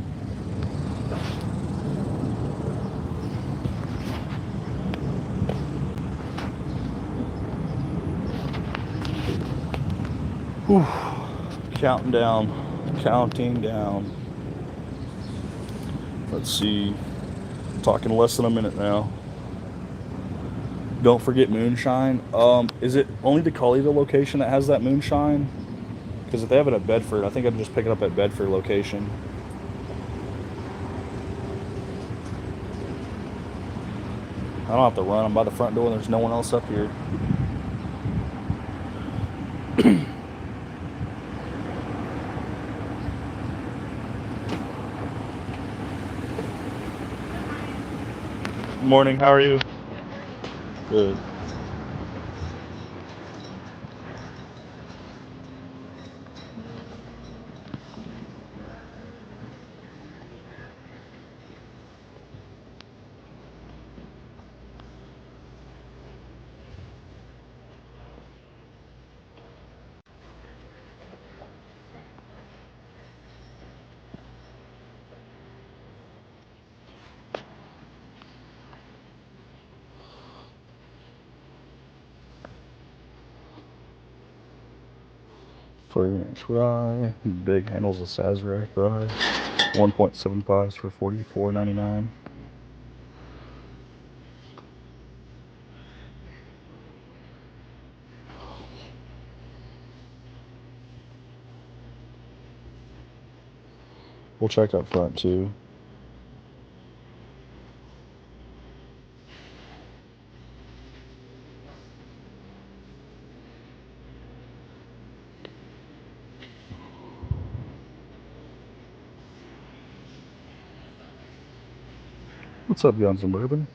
Whew. Counting down. Let's see. Talking less than a minute now. Don't forget moonshine. Is it only the Colleyville location that has that moonshine? Because if they have it at Bedford, I think I'd just pick it up at Bedford location. I don't have to run. I'm by the front door and there's no one else up here. Morning, how are you? Good. Inch rye, big handles of Sazerac rye, 1.75s for $44.99. We'll check up front too. What's up, Guns and Bourbon?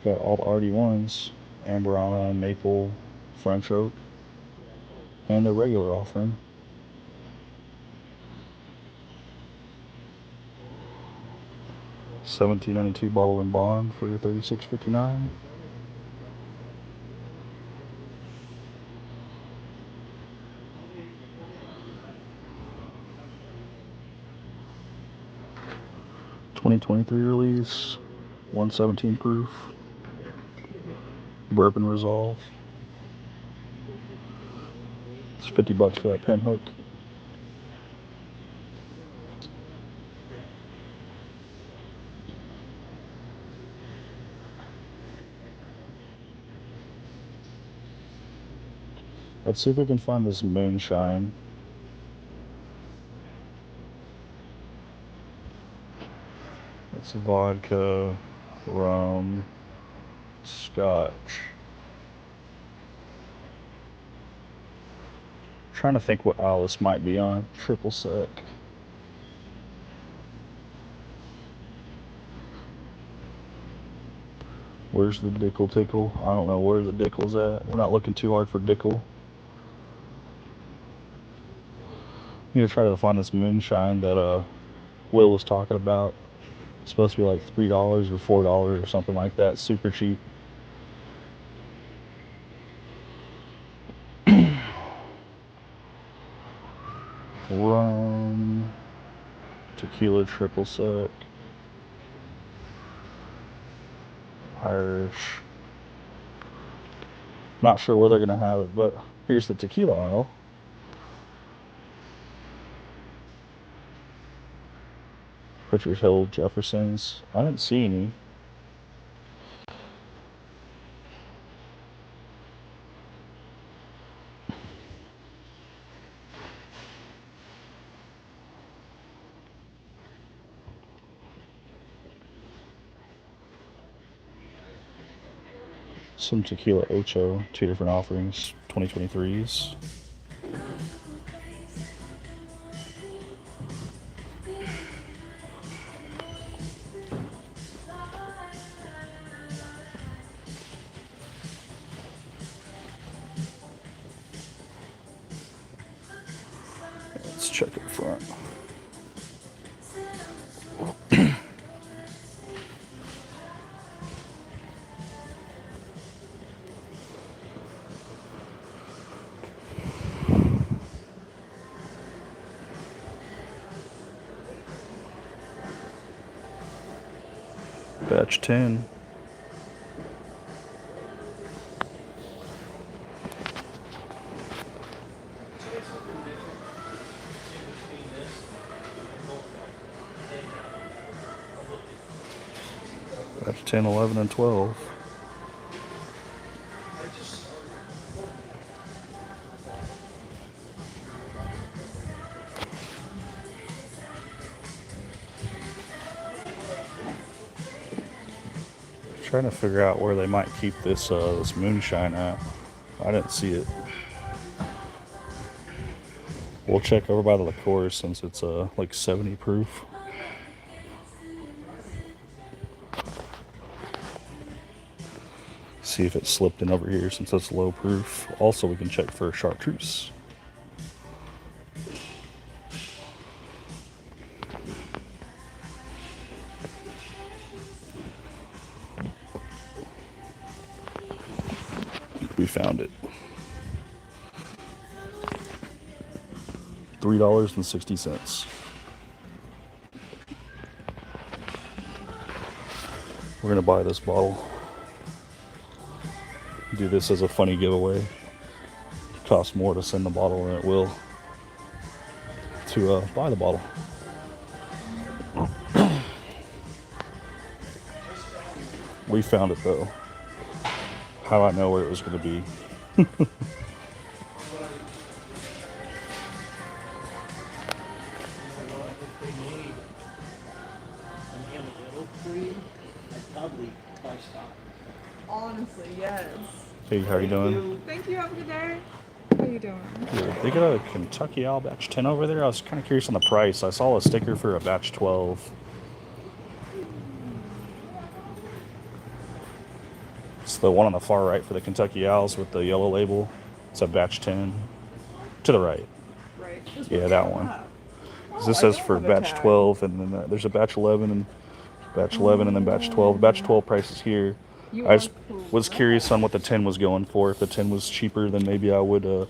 Got all the RD1s, Amberana, Maple, French Oak, and the regular offering. $17.92 bottle and bond for your $36.59. (2023) release, 117 proof, Bourbon Resolve. It's $50 for that pin hook. Let's see if we can find this moonshine. It's vodka, rum, scotch. Trying to think what aisle this might be on. Triple sec. Where's the Dickel Tickle? I don't know where the Dickel's at. We're not looking too hard for Dickel. Need to try to find this moonshine that Will was talking about. It's supposed to be like $3 or $4 or something like that. Super cheap. Rum, tequila triple sec, Irish. Not sure where they're gonna have it, but here's the tequila aisle. Richard Hill, Jefferson's. I didn't see any. Some tequila Ocho, 2 different offerings, 2023s. Let's check it front. Batch 10. Batch 10, 11, and 12. Trying to figure out where they might keep this this moonshine at. I didn't see it. We'll check over by the liqueur since it's like 70 proof. See if it slipped in over here since it's low proof. Also, we can check for chartreuse. We found it. $3.60. We're gonna buy this bottle. Do this as a funny giveaway. It costs more to send the bottle than it will to buy the bottle. We found it though. How do I know where it was going to be? Honestly, yes. Hey, how are you doing? Thank you. Have a good day. How you doing? Good. They got a Kentucky Owl batch 10 over there. I was kind of curious on the price. I saw a sticker for a batch 12. It's the one on the far right for the Kentucky Owls with the yellow label. It's a batch 10. To the right. Right. Yeah, that one. Oh, This says for batch 12, and then there's a batch 11 and batch 11, and then batch 12. Batch 12 price is here. I just was curious on what the 10 was going for. If the 10 was cheaper, then maybe I would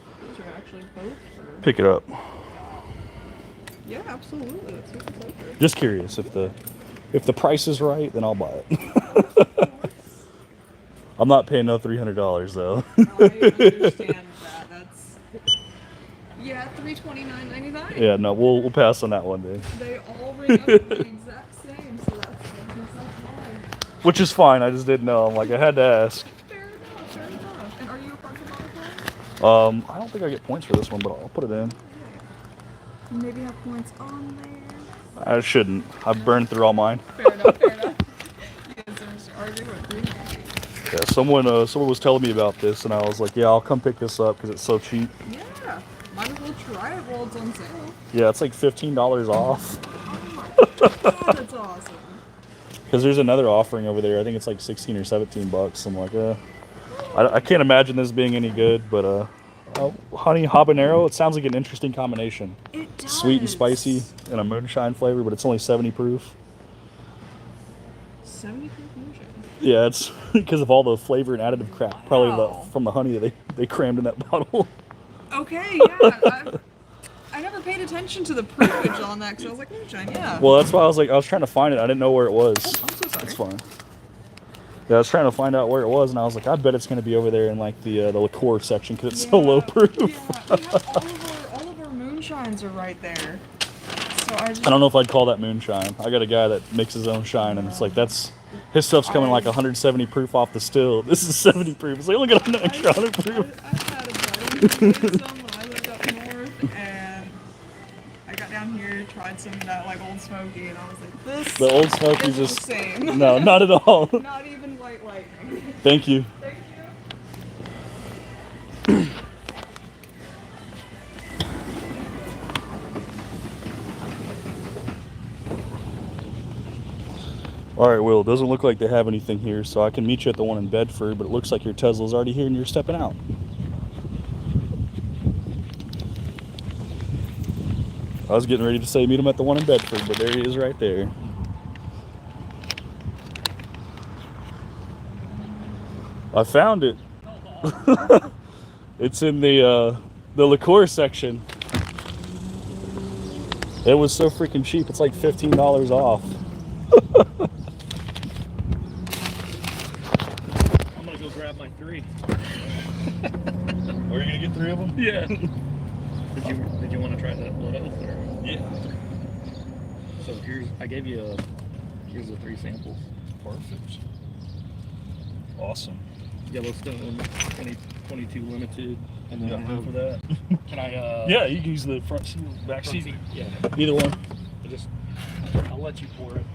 pick it up. Yeah, absolutely. It's super pleasure. Just curious if the price is right, then I'll buy it. I'm not paying no $300 though. I understand that. That's $329.99. Yeah, no, we'll pass on that one day. They all ring up the exact same, so that's fine. Which is fine. I just didn't know. I'm like, I had to ask. Fair enough. And are you a parking lot I don't think I get points for this one, but I'll put it in. Maybe have points on there. I shouldn't. I've burned through all mine. Fair enough, fair enough. You guys are arguing with green. Yeah, someone was telling me about this, and I was like, yeah, I'll come pick this up because it's so cheap. Yeah, might as well try it while it's on sale. Yeah, it's like $15 off. Oh my god, that's awesome. Because there's another offering over there. I think it's like 16 or 17 bucks. I'm like, I can't imagine this being any good, but honey habanero, it sounds like an interesting combination. It does. Sweet and spicy and a moonshine flavor, but it's only 70 proof. 70 proof moonshine. Yeah, it's because of all the flavor and additive crap, probably Wow. from the honey that they crammed in that bottle. Okay, yeah. I never paid attention to the proofage on that because I was like, moonshine, yeah. Well, that's why I was trying to find it. I didn't know where it was. Oh, I'm so sorry. That's fine. Yeah, I was trying to find out where it was, and I was like, I bet it's going to be over there in like the liqueur section because it's so low proof. Yeah, we have all of our moonshines are right there. So I I don't know if I'd call that moonshine. I got a guy that makes his own shine, and it's like his stuff's coming like 170 proof off the still. This is 70 proof. It's like, look at an extra 100 proof. I had a buddy who made some when I lived up north, and I got down here, tried some of that like Old Smoky, and I was like, this The Old Smoky's is just the same. no, not at all. Not even white lightning. Thank you. Thank you. All right, Will, it doesn't look like they have anything here, so I can meet you at the one in Bedford, but it looks like your Tesla's already here and you're stepping out. I was getting ready to say meet him at the one in Bedford, but there he is right there. I found it. It's in the liqueur section. It was so freaking cheap. It's like $15 off. I'm gonna go grab my 3. Are you gonna get 3 of them? Yeah. Did you want to try that blood oath? Or? Yeah. So I gave you here's the 3 samples. Perfect. Awesome. Yellowstone 2022 limited, and then Yeah. half of that. Can I? Yeah, you can use the front seat, back Front seat. seat, yeah. Either one. I'll let you pour it.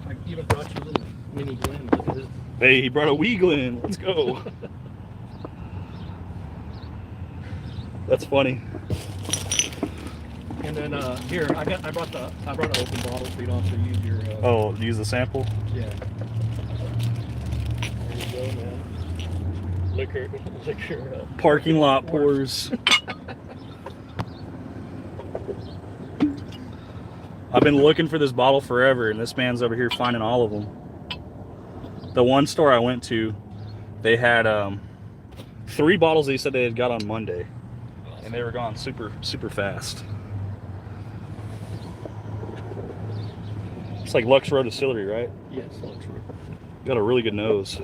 I even brought you a little mini blend. Look at this. Hey, he brought a wee Glen. Let's go. That's funny. And then here I brought an open bottle so you don't have to use your. Oh, use the sample? Yeah. There you go, man. Liquor. Parking lot pours. I've been looking for this bottle forever, and this man's over here finding all of them. The one store I went to, they had 3 bottles they said they had got on Monday, and they were gone super, super fast. It's like Lux Row Distillery, right? Yes, that's true. Got a really good nose.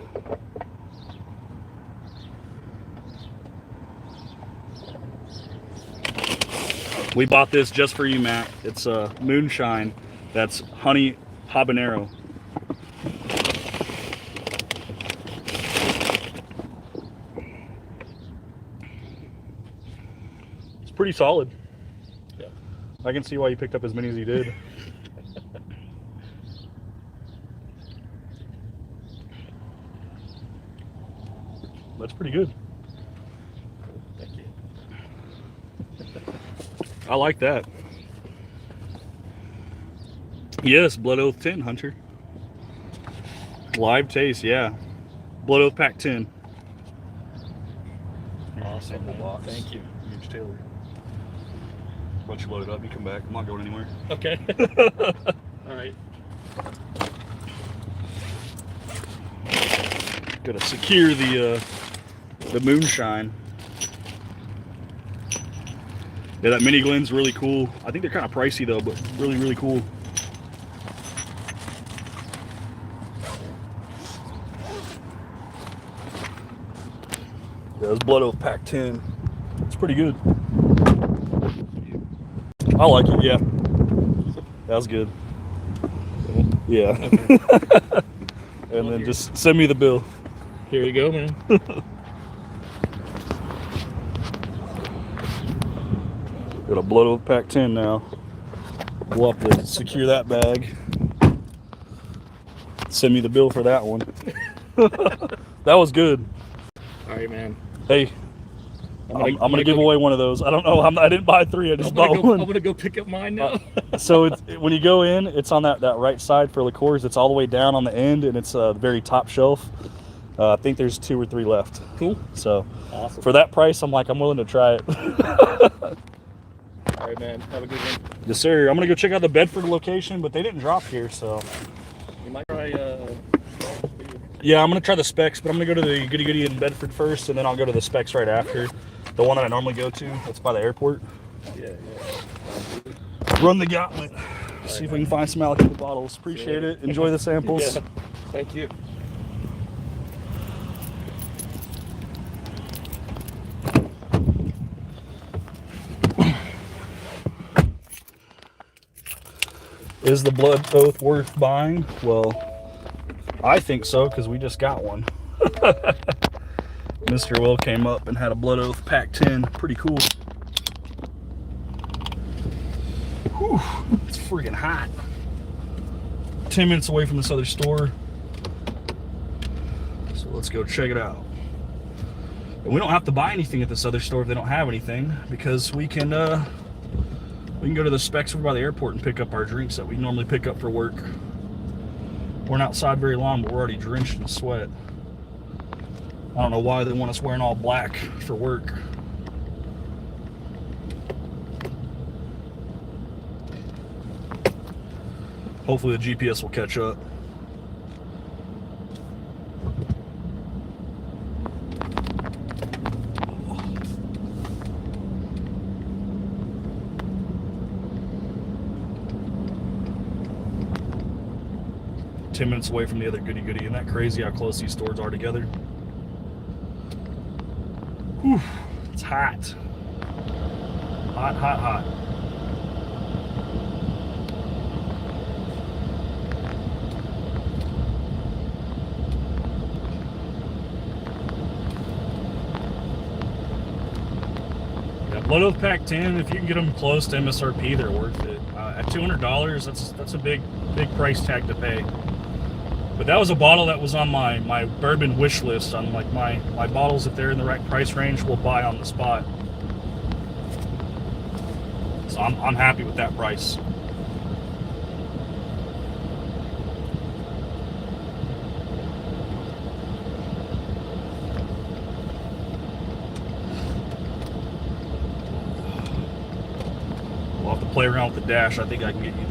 We bought this just for you, Matt. It's a moonshine. That's honey habanero. It's pretty solid. Yeah. I can see why you picked up as many as you did. That's pretty good. Thank you. I like that. Yes, Blood Oath 10, Hunter. Live taste, yeah. Blood Oath Pack 10. Awesome. Box. Thank you. Huge Taylor. Once you load it up, you come back. I'm not going anywhere. Okay. All right. Gotta secure the moonshine. Yeah, that mini Glen's really cool. I think they're kind of pricey though, but really, really cool. Yeah, this Blood Oath Pack 10. It's pretty good. I like it, yeah. That was good. Yeah. Okay. And then just send me the bill. Here you go, man. Got a blood oath pack 10 now. We'll have to secure that bag. Send me the bill for that one. That was good. All right, man. Hey, I'm gonna give away one of those. I don't know. I didn't buy 3. I just bought one. I'm gonna go pick up mine now. So when you go in, it's on that right side for liqueurs. It's all the way down on the end, and it's the very top shelf. I think there's 2 or 3 left. Cool. So Awesome. for that price, I'm willing to try it. All right, man. Have a good one. Yes, sir. I'm gonna go check out the Bedford location, but they didn't drop here, so. You might try. Yeah, I'm gonna try the Specs, but I'm gonna go to the Goody in Bedford first, and then I'll go to the Specs right after. The one that I normally go to, that's by the airport. Yeah. Run the gauntlet. See if we can find some allocated bottles. Appreciate it. Enjoy the samples. Yeah. Thank you. Is the blood oath worth buying? Well, I think so, because we just got one. Mr. Will came up and had a blood oath pack 10. Pretty cool. Whew, it's freaking hot. 10 minutes away from this other store. So let's go check it out. And we don't have to buy anything at this other store if they don't have anything, because we can go to the Specs over by the airport and pick up our drinks that we normally pick up for work. We're not outside very long, but we're already drenched in sweat. I don't know why they want us wearing all black for work. Hopefully the GPS will catch up. Ten minutes away from the other Goody. Isn't that crazy how close these stores are together? Whew, it's hot. Hot, hot, hot. Yeah, Blood Oath Pack 10, if you can get them close to MSRP, they're worth it. At $200, that's a big price tag to pay. But that was a bottle that was on my bourbon wish list. On like my bottles, if they're in the right price range, we'll buy on the spot. So I'm happy with that price. We'll have to play around with the dash. I think I can get you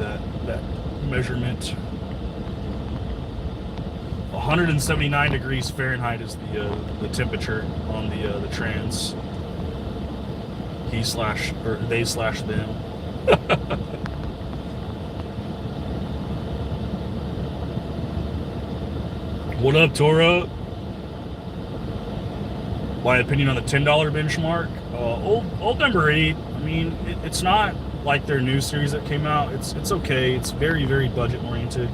that measurement. 179 degrees Fahrenheit is the temperature on the trans. They/them. What up, Toro? My opinion on the $10 benchmark. Old number 8. I mean, it's not like their new series that came out. It's okay. It's very, very budget oriented.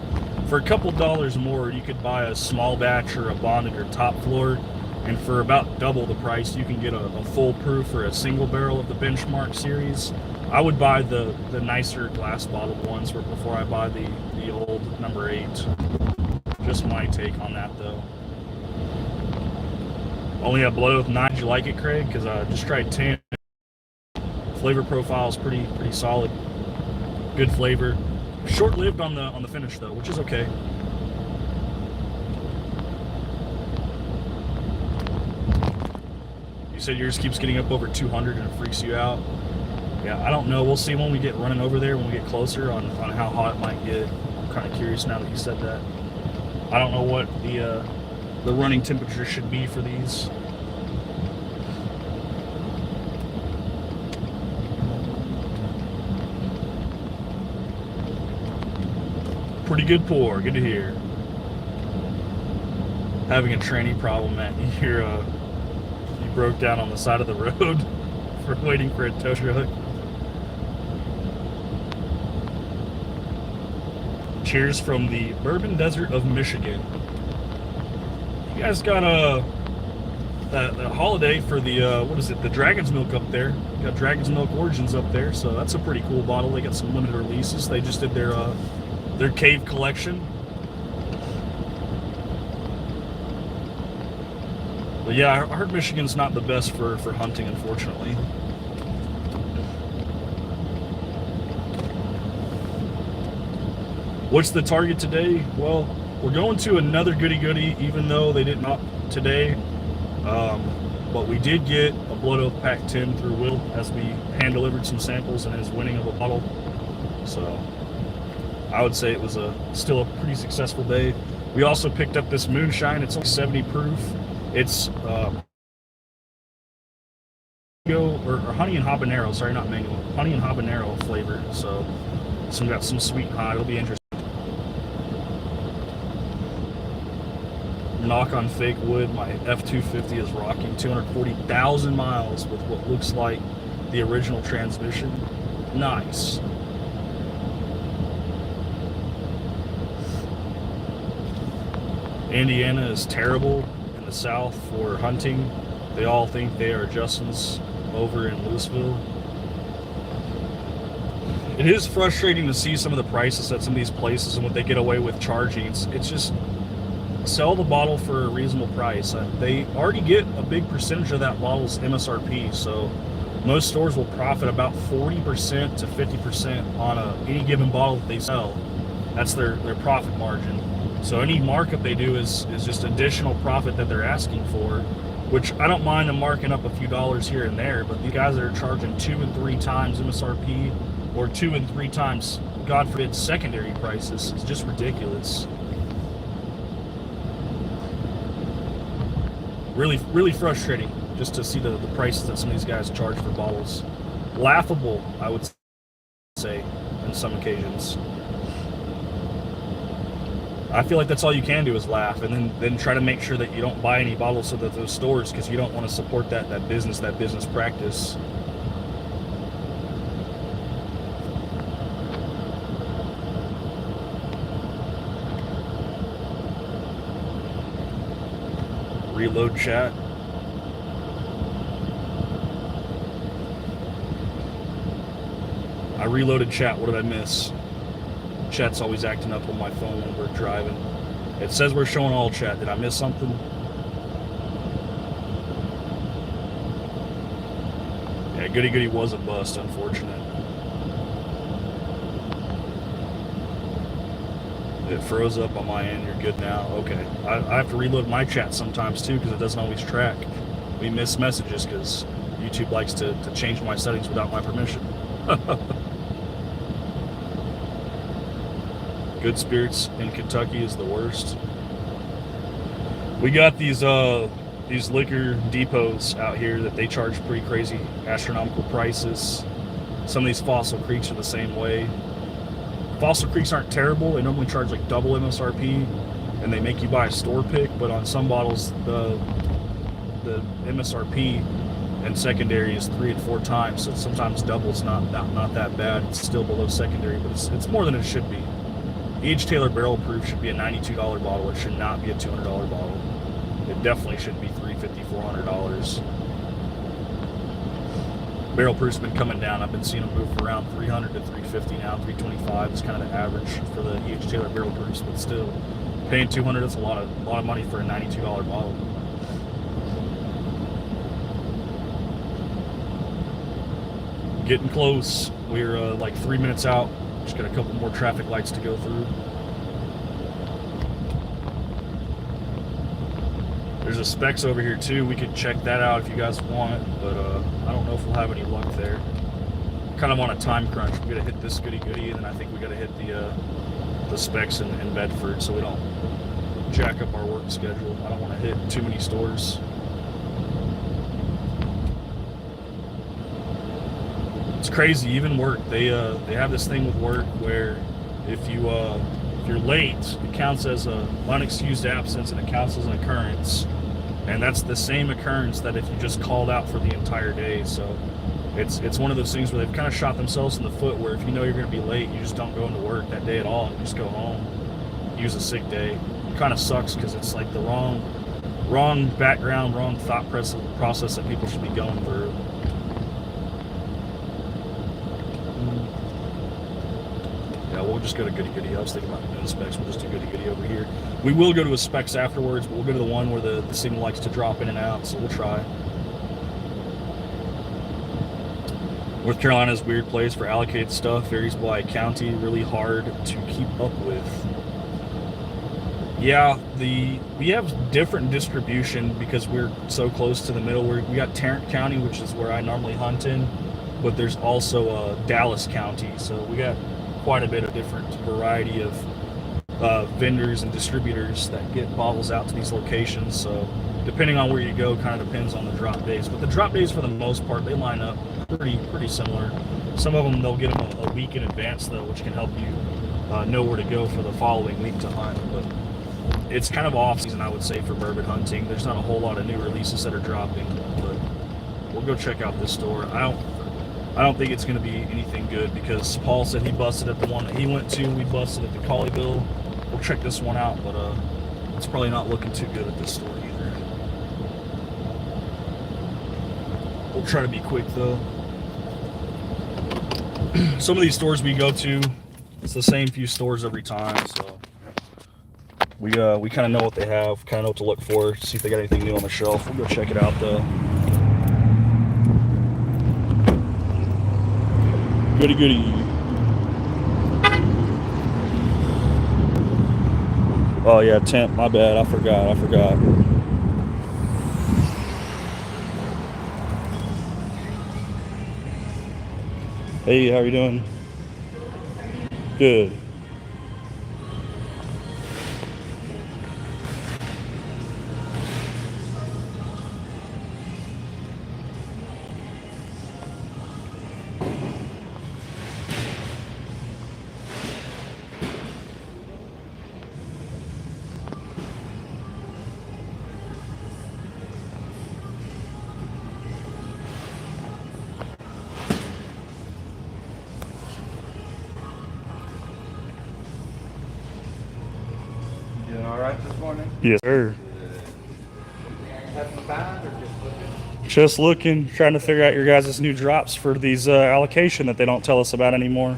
For a couple dollars more, you could buy a small batch or a bonded or top floor, and for about double the price, you can get a full proof or a single barrel of the benchmark series. I would buy the nicer glass bottled ones before I buy the old number 8. Just my take on that, though. Only have Blood Oath 9. Did you like it, Craig? Because I just tried 10. Flavor profile is pretty solid. Good flavor. Short-lived on the finish though, which is okay. You said yours keeps getting up over 200 and it freaks you out. Yeah, I don't know. We'll see when we get running over there, when we get closer on how hot it might get. I'm kind of curious now that you said that. I don't know what the running temperature should be for these. Pretty good pour, good to hear. Having a tranny problem, Matt. You broke down on the side of the road for waiting for a tow truck. Cheers from the Bourbon Desert of Michigan. You guys got the holiday for the what is it? The Dragon's Milk up there. Got Dragon's Milk Origins up there, so that's a pretty cool bottle. They got some limited releases. They just did their cave collection. But yeah, I heard Michigan's not the best for hunting, unfortunately. What's the target today? Well, we're going to another Goody, even though they didn't opt today. But we did get a Blood Oath Pack 10 through Will as we hand-delivered some samples and his winning of a bottle. So I would say it was still a pretty successful day. We also picked up this moonshine. It's only 70 proof. It's mango or honey and habanero. Sorry, not mango. Honey and habanero flavor. So got some sweet high. It'll be interesting. Knock on fake wood. My F250 is rocking 240,000 miles with what looks like the original transmission. Nice. Indiana is terrible in the South for hunting. They all think they are Justin's over in Louisville. It is frustrating to see some of the prices at some of these places and what they get away with charging. It's just sell the bottle for a reasonable price. They already get a big percentage of that bottle's MSRP, so most stores will profit about 40% to 50% on any given bottle that they sell. That's their profit margin. So any markup they do is just additional profit that they're asking for, which I don't mind them marking up a few dollars here and there, but these guys that are charging 2 and 3 times MSRP or 2 and 3 times, God forbid, secondary prices is just ridiculous. Really frustrating just to see the prices that some of these guys charge for bottles. Laughable, I would say, on some occasions. I feel like that's all you can do is laugh, and then try to make sure that you don't buy any bottles at those stores because you don't want to support that business practice. Reload chat. I reloaded chat. What did I miss? Chat's always acting up on my phone when we're driving. It says we're showing all chat. Did I miss something? Yeah, Goody was a bust, unfortunate. It froze up on my end. You're good now. Okay. I have to reload my chat sometimes too because it doesn't always track. We miss messages because YouTube likes to change my settings without my permission. Good Spirits in Kentucky is the worst. We got these liquor depots out here that they charge pretty crazy astronomical prices. Some of these Fossil Creeks are the same way. Fossil Creeks aren't terrible. They normally charge like double MSRP, and they make you buy a store pick. But on some bottles, the MSRP and secondary is 3 and 4 times. So sometimes double's not that bad. It's still below secondary, but it's more than it should be. Each Taylor Barrel Proof should be a $92 bottle. It should not be a $200 bottle. It definitely shouldn't be $350, $400. Barrel Proof's been coming down. I've been seeing them move around 300 to 350 now. 325 is kind of the average for the E.H. Taylor Barrel Proofs, but still, paying $200, that's a lot of money for a $92 bottle. Getting close. We're like 3 minutes out. Just got a couple more traffic lights to go through. There's a Specs over here too. We could check that out if you guys want, but I don't know if we'll have any luck there. Kind of on a time crunch. We gotta hit this Goody, and then I think we gotta hit the Specs in Bedford, so we don't jack up our work schedule. I don't want to hit too many stores. It's crazy. Even work, they have this thing with work where if you're late, it counts as a unexcused absence and it counts as an occurrence, and that's the same occurrence that if you just called out for the entire day. So it's one of those things where they've kind of shot themselves in the foot, where if you know you're going to be late, you just don't go into work that day at all and you just go home, use a sick day. It kind of sucks because it's like the wrong wrong background, wrong thought process that people should be going through. Yeah, we'll just go to Goody. I was thinking about doing specs. We'll just do Goody over here. We will go to a specs afterwards, but we'll go to the one where the signal likes to drop in and out, so we'll try. North Carolina's a weird place for allocated stuff. Varies by county. Really hard to keep up with. Yeah, we have different distribution because we're so close to the middle. We got Tarrant County, which is where I normally hunt in, but there's also Dallas County, so we got quite a bit of different variety of vendors and distributors that get bottles out to these locations. So depending on where you go, kind of depends on the drop days. But the drop days, for the most part, they line up pretty similar. Some of them they'll get them a week in advance though, which can help you know where to go for the following week to hunt. But it's kind of off season, I would say, for bourbon hunting. There's not a whole lot of new releases that are dropping, but we'll go check out this store. I don't think it's going to be anything good because Paul said he busted at the one that he went to. We busted at the Colleyville. We'll check this one out, but it's probably not looking too good at this store either. We'll try to be quick though. Some of these stores we go to, it's the same few stores every time, so we kind of know what they have, kind of know what to look for, see if they got anything new on the shelf. We'll go check it out though. Goody. Oh yeah, temp, my bad, I forgot. Hey, how are you doing? Good. Yes, sir. Just looking, trying to figure out your guys' new drops for these allocation that they don't tell us about anymore.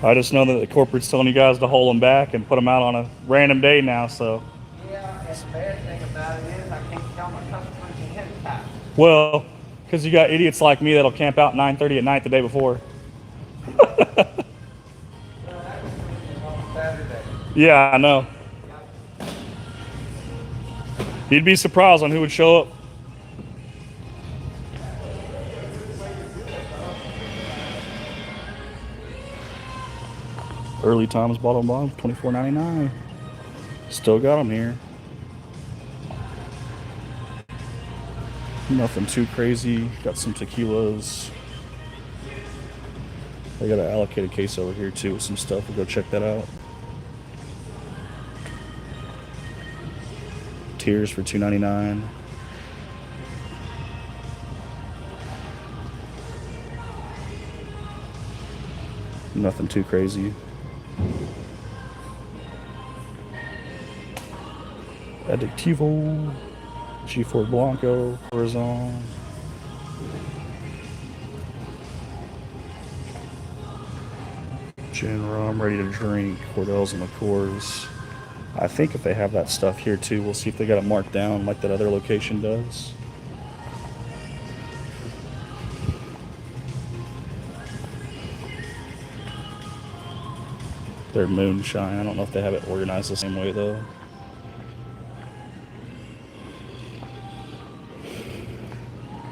I just know that the corporate's telling you guys to hold them back and put them out on a random day now, so. Yeah, and the bad thing about it is I can't tell my customers ahead of time. Well, because you got idiots like me that'll camp out 9:30 at night the day before. Yeah, I know. You'd be surprised on who would show up. Early Times bottle bomb, $24.99. Still got them here. Nothing too crazy. Got some tequilas. They got an allocated case over here too with some stuff. We'll go check that out. Tears for $2.99. Nothing too crazy. Adictivo, G4 Blanco, Horizon. Gin rum, ready to drink, Cordell's and liqueurs. I think if they have that stuff here too, we'll see if they got it marked down like that other location does. Their moonshine, I don't know if they have it organized the same way though.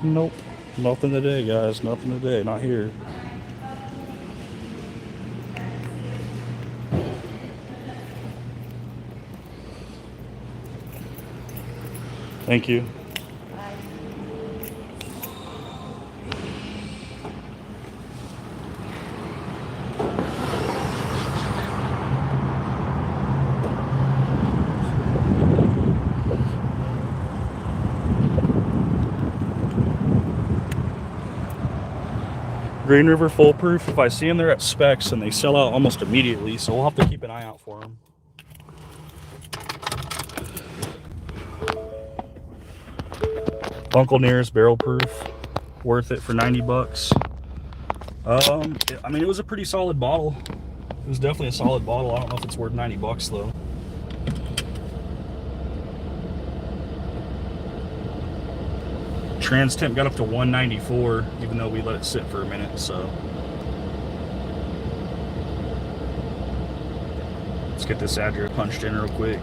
Nope, nothing today guys, nothing today, not here. Thank you. Green River foolproof. If I see them, they're at specs and they sell out almost immediately, so we'll have to keep an eye out for them. Uncle Near's barrel proof, worth it for 90 bucks. I mean, it was a pretty solid bottle. It was definitely a solid bottle. I don't know if it's worth 90 bucks though. Trans temp got up to 194, even though we let it sit for a minute, so. Let's get this address punched in real quick.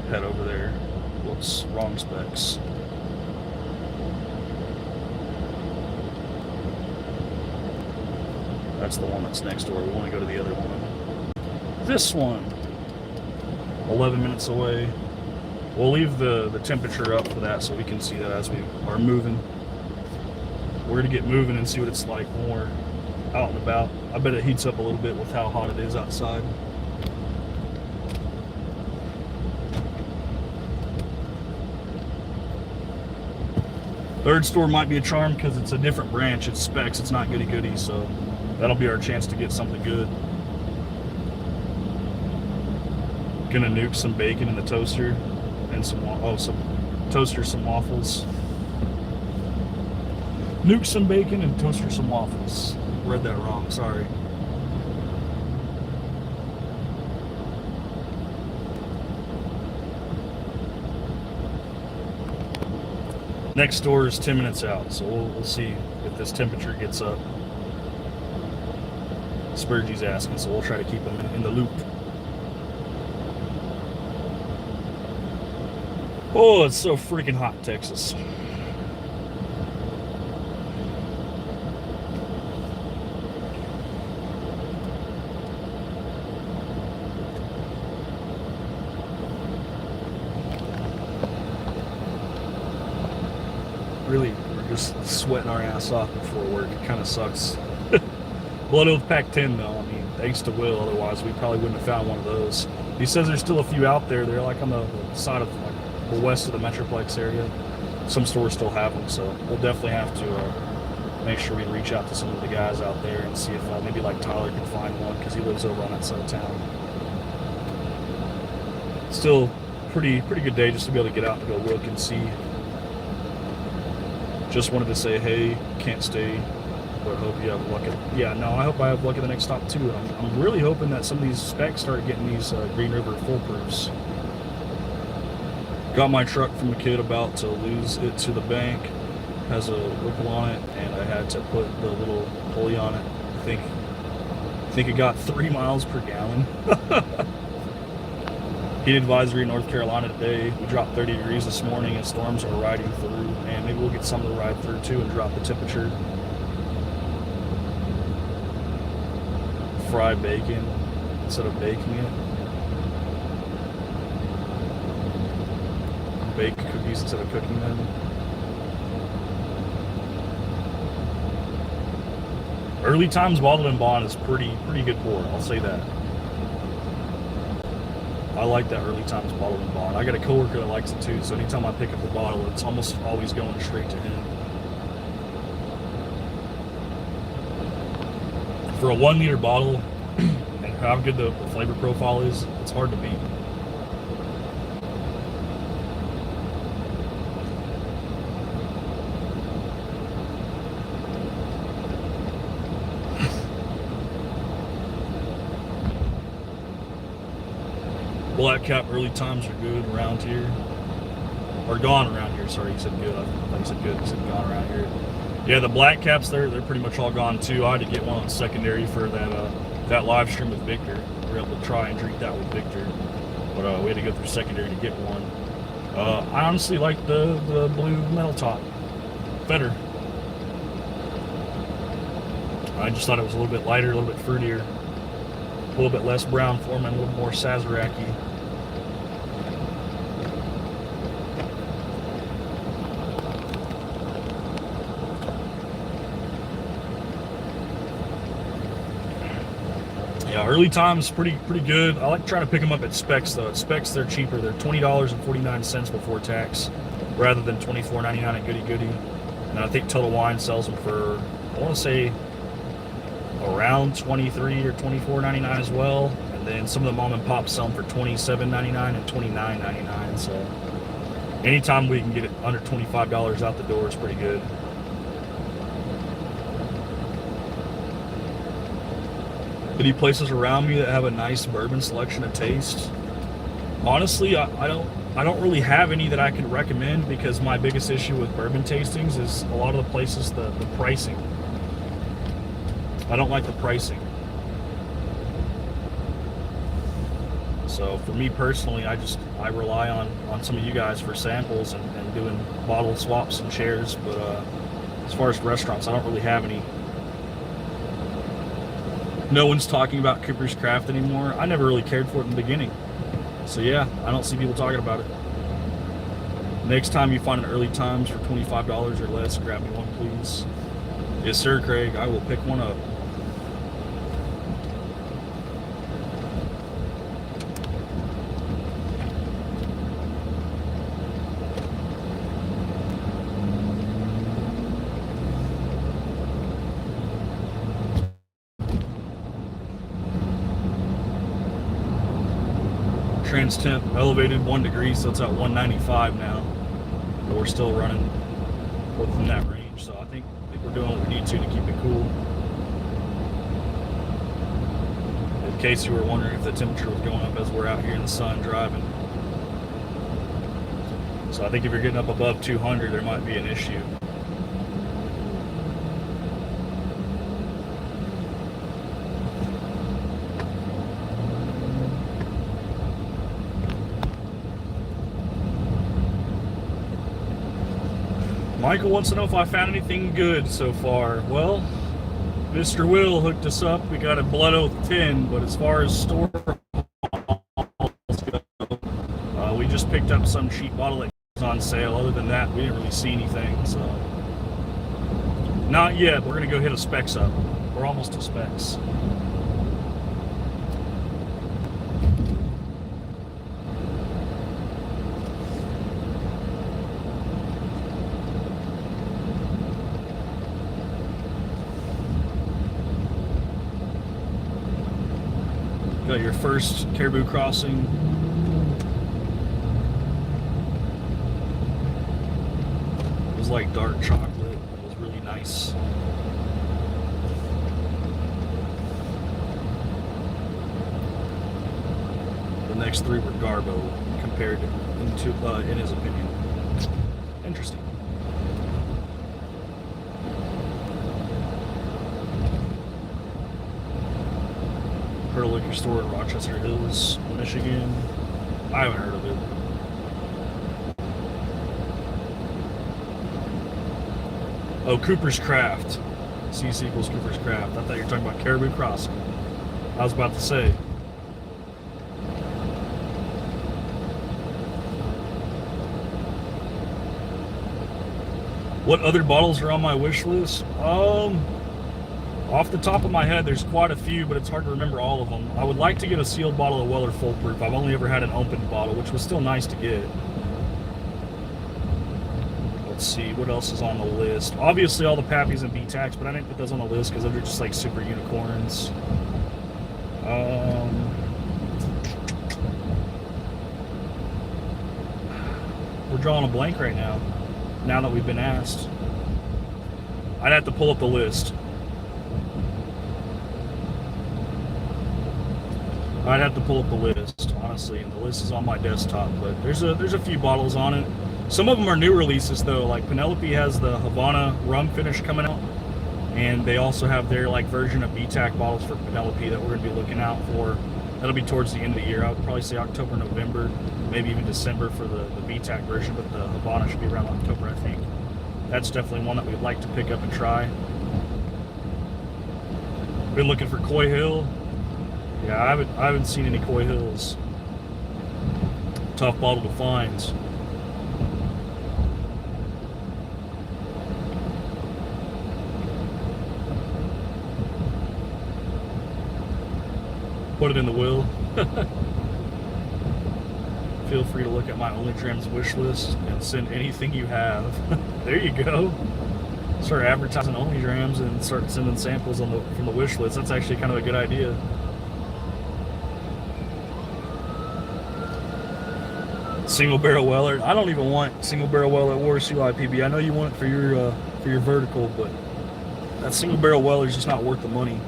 Head over there. Whoops, wrong specs. That's the one that's next door. We want to go to the other one. This one. 11 minutes away. We'll leave the temperature up for that so we can see that as we are moving. We're going to get moving and see what it's like when we're out and about. I bet it heats up a little bit with how hot it is outside. Third store might be a charm because it's a different branch. It's specs. It's not Goody, so that'll be our chance to get something good. Gonna nuke some bacon in the toaster and some toaster, some waffles. Nuke some bacon and toaster some waffles. Read that wrong, sorry. Next door is 10 minutes out, so we'll see if this temperature gets up. Spurgey's asking, so we'll try to keep him in the loop. Oh, it's so freaking hot in Texas. Really, we're just sweating our ass off before work. It kind of sucks. Blood Oath Pack 10 though, I mean, thanks to Will, otherwise we probably wouldn't have found one of those. He says there's still a few out there. They're like on the side of like the west of the Metroplex area. Some stores still have them, so we'll definitely have to make sure we reach out to some of the guys out there and see if maybe like Tyler can find one because he lives over on that side of town. Still pretty good day just to be able to get out and go look and see. Just wanted to say, hey, can't stay, but hope you have luck. Yeah, no, I hope I have luck at the next stop too. And I'm really hoping that some of these specs start getting these Green River foolproofs. Got my truck from a kid about to lose it to the bank. Has a ripple on it, and I had to put the little pulley on it. I think it got 3 miles per gallon. Heat advisory in North Carolina today. We dropped 30 degrees this morning and storms are riding through. And maybe we'll get some to ride through too and drop the temperature. Fry bacon instead of baking it. Bake cookies instead of cooking them. Early Times Bottled and Bond is pretty good pour, I'll say that. I like that Early Times Bottled and Bond. I got a coworker that likes it too, so anytime I pick up a bottle, it's almost always going straight to him. For a 1 liter bottle, and how good the flavor profile is, it's hard to beat. Black Cap Early Times are good around here. Or gone around here, sorry, you said good. I thought you said good, you said gone around here. Yeah, the Black Caps, they're pretty much all gone too. I had to get one on secondary for that live stream with Victor. We were able to try and drink that with Victor. But we had to go through secondary to get one. I honestly like the blue metal top better. I just thought it was a little bit lighter, a little bit fruitier. A little bit less brown for me, a little more Sazerac-y. Yeah, Early Times pretty good. I like trying to pick them up at Specs though. At Specs they're cheaper. They're $20.49 before tax, rather than $24.99 at Goody. And I think Total Wine sells them for, I want to say, around $23 or $24.99 as well. And then some of the mom and pops sell them for $27.99 and $29.99. So anytime we can get it under $25 out the door is pretty good. Any places around me that have a nice bourbon selection of taste? Honestly, I don't really have any that I could recommend, because my biggest issue with bourbon tastings is a lot of the places, the pricing. I don't like the pricing. So for me personally, I rely on some of you guys for samples and doing bottle swaps and shares. But as far as restaurants, I don't really have any. No one's talking about Cooper's Craft anymore. I never really cared for it in the beginning. So yeah, I don't see people talking about it. Next time you find an early times for $25 or less, grab me one, please. Yes, sir, Craig. I will pick one up. Trans temp elevated 1 degree, so it's at 195 now. But we're still running within that range, so I think we're doing what we need to keep it cool. In case you were wondering if the temperature was going up as we're out here in the sun driving. So I think if you're getting up above 200, there might be an issue. Michael wants to know if I found anything good so far. Well, Mr. Will hooked us up. We got a Blood Oath 10, but as far as store bottles go, we just picked up some cheap bottle that was on sale. Other than that, we didn't really see anything. So, not yet. We're gonna go hit a Specs up. We're almost to Specs. Got your first Caribou Crossing. It was like dark chocolate. It was really nice. The next three were Garbo compared to, in his opinion. Interesting. Heard a liquor store in Rochester Hills, Michigan. I haven't heard of it. Oh, Cooper's Craft. C equals Cooper's Craft. I thought you were talking about Caribou Crossing. I was about to say. What other bottles are on my wish list? Off the top of my head, there's quite a few, but it's hard to remember all of them. I would like to get a sealed bottle of Weller Full Proof. I've only ever had an open bottle, which was still nice to get. Let's see, what else is on the list? Obviously, all the Pappies and B-Tacs, but I didn't put those on the list because those are just like super unicorns. We're drawing a blank right now that we've been asked. I'd have to pull up the list. I'd have to pull up the list, honestly, and the list is on my desktop, but there's a few bottles on it. Some of them are new releases though, like Penelope has the Havana rum finish coming out, and they also have their like version of B-Tac bottles for Penelope that we're going to be looking out for. That'll be towards the end of the year. I would probably say October, November, maybe even December for the B-Tac version, but the Havana should be around October, I think. That's definitely one that we'd like to pick up and try. Been looking for Coy Hill. Yeah, I haven't seen any Coy Hills. Tough bottle to find. Put it in the will. Feel free to look at my Only Trims wish list and send anything you have. There you go. start advertising OnlyGrams and start sending samples on from the wish list. That's actually kind of a good idea. Single barrel Weller. I don't even want single barrel Weller or CYPB. I know you want it for your vertical, but that single barrel Weller is just not worth the money.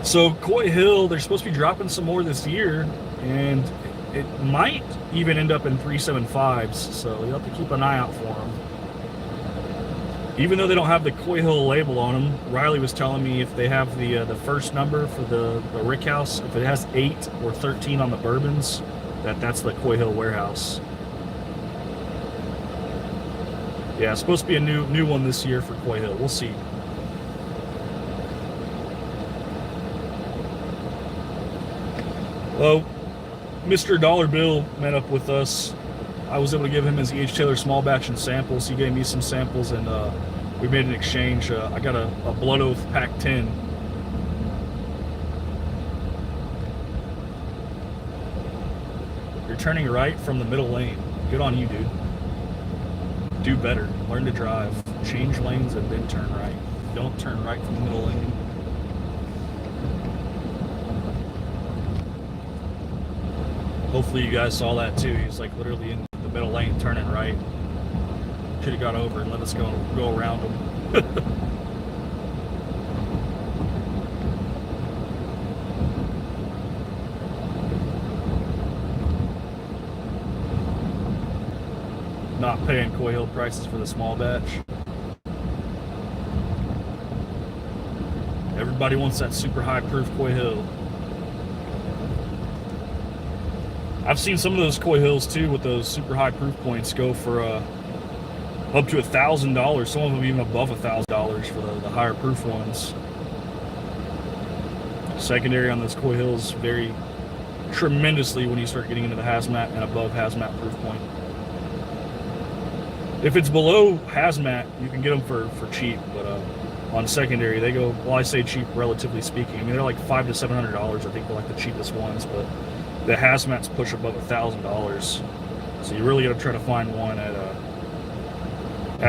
So Coy Hill, they're supposed to be dropping some more this year, and it might even end up in 375s. So you'll have to keep an eye out for them. Even though they don't have the Coy Hill label on them, Riley was telling me if they have the first number for the Rick House, if it has 8 or 13 on the bourbons, that's the Coy Hill warehouse. Yeah, it's supposed to be a new one this year for Coy Hill. We'll see. Well, Mr. Dollar Bill met up with us. I was able to give him his E.H. Taylor small batch and samples. He gave me some samples, and we made an exchange. I got a Blood Oath Pack 10. You're turning right from the middle lane. Good on you, dude. Do better. Learn to drive. Change lanes and then turn right. Don't turn right from the middle lane. Hopefully you guys saw that too. He's like literally in the middle lane, turning right. Should have got over and let us go around him. Not paying Coy Hill prices for the small batch. Everybody wants that super high proof Coy Hill. I've seen some of those Coy Hills too with those super high proof points go for up to $1,000. Some of them even above $1,000 for the higher proof ones. Secondary on those Coy Hills vary tremendously when you start getting into the hazmat and above hazmat proof point. If it's below hazmat, you can get them for cheap, but on secondary they go, well, I say cheap relatively speaking. I mean, they're like $500 to $700. I think they're like the cheapest ones, but the hazmats push above $1,000. So you really got to try to find one at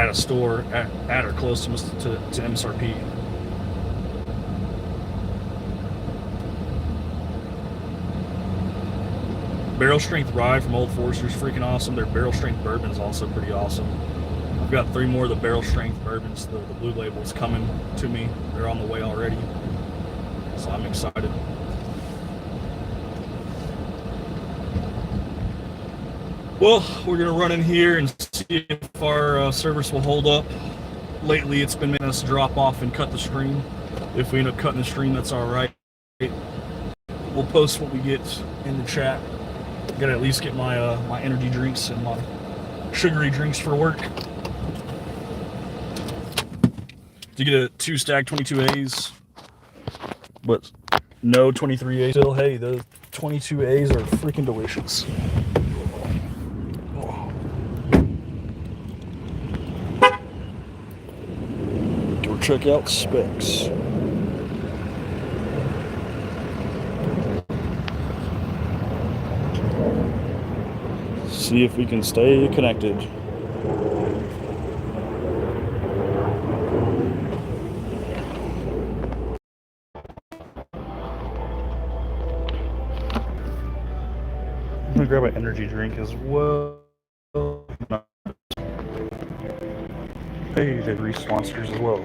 a store at or close to MSRP. Barrel strength rye from Old Forester's freaking awesome. Their barrel strength bourbon is also pretty awesome. I've got 3 more of the barrel strength bourbons. The blue label is coming to me. They're on the way already. So I'm excited. Well, we're gonna run in here and see if our service will hold up. Lately, it's been making us drop off and cut the stream. If we end up cutting the stream, that's all right. We'll post what we get in the chat. Gotta at least get my my energy drinks and my sugary drinks for work. To get a 2-stack 22As, but no 23As still. Hey, the 22As are freaking delicious. Go check out specs. See if we can stay connected. I'm gonna grab an energy drink as well. Hey, they re-sponsors as well.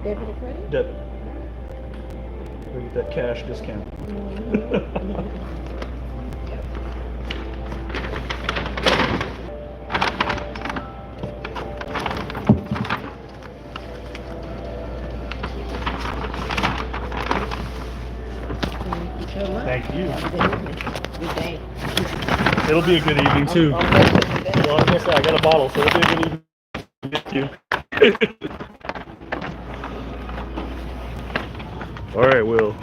Debit or credit? Debit. We get that cash discount. Thank you. Have a good evening. Good day. It'll be a good evening too. I'll get it today. Well, I guess I got a bottle, so it'll be a good evening. Thank you. All right, Will.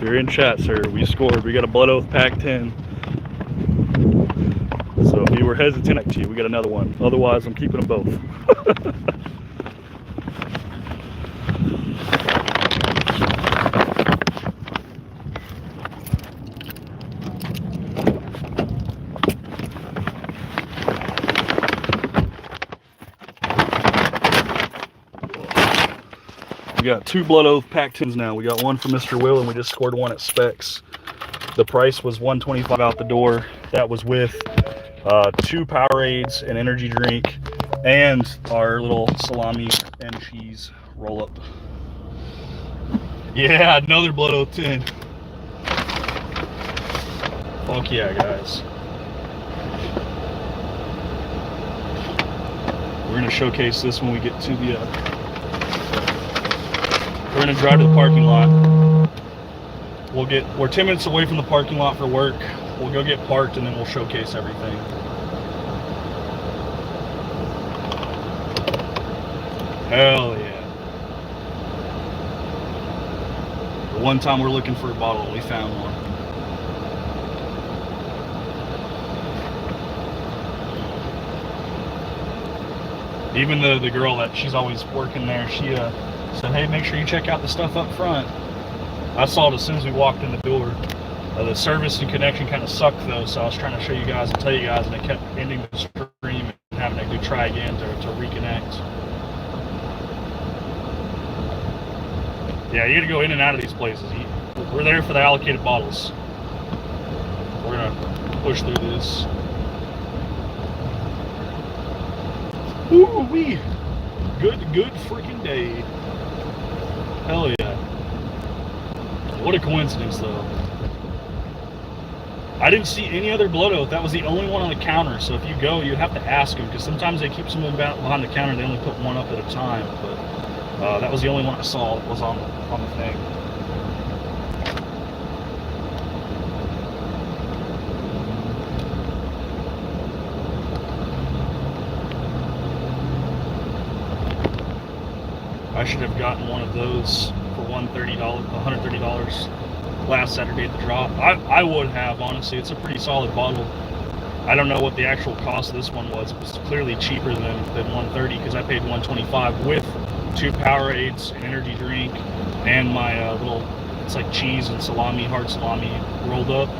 You're in chat, sir. We scored. We got a Blood Oath Pack 10. So if you were hesitant to you, we got another one. Otherwise, I'm keeping them both. We got 2 Blood Oath Pack 10s now. We got one for Mr. Will, and we just scored one at Specs. The price was $125 out the door. That was with 2 Powerades, an energy drink, and our little salami and cheese roll-up. Yeah, another Blood Oath 10. Fuck yeah, guys. We're gonna showcase this when we get to the we're gonna drive to the parking lot. We're 10 minutes away from the parking lot for work. We'll go get parked and then we'll showcase everything. Hell yeah. The one time we're looking for a bottle, we found one. Even the girl that she's always working there, she said, hey, make sure you check out the stuff up front. I saw it as soon as we walked in the door. The service and connection kind of sucked though, so I was trying to show you guys and tell you guys, and it kept ending the stream and having to try again to reconnect. Yeah, you gotta go in and out of these places. We're there for the allocated bottles. We're gonna push through this. Ooh-wee! Good freaking day. Hell yeah. What a coincidence though. I didn't see any other Blood Oath. That was the only one on the counter. So if you go, you have to ask them, because sometimes they keep someone behind the counter. They only put one up at a time. But that was the only one I saw that was on the thing. I should have gotten one of those for $130 last Saturday at the drop. I would have, honestly. It's a pretty solid bottle. I don't know what the actual cost of this one was. It was clearly cheaper than $130, because I paid $125 with 2 Powerades, an energy drink, and my little, it's like cheese and salami, hard salami rolled up,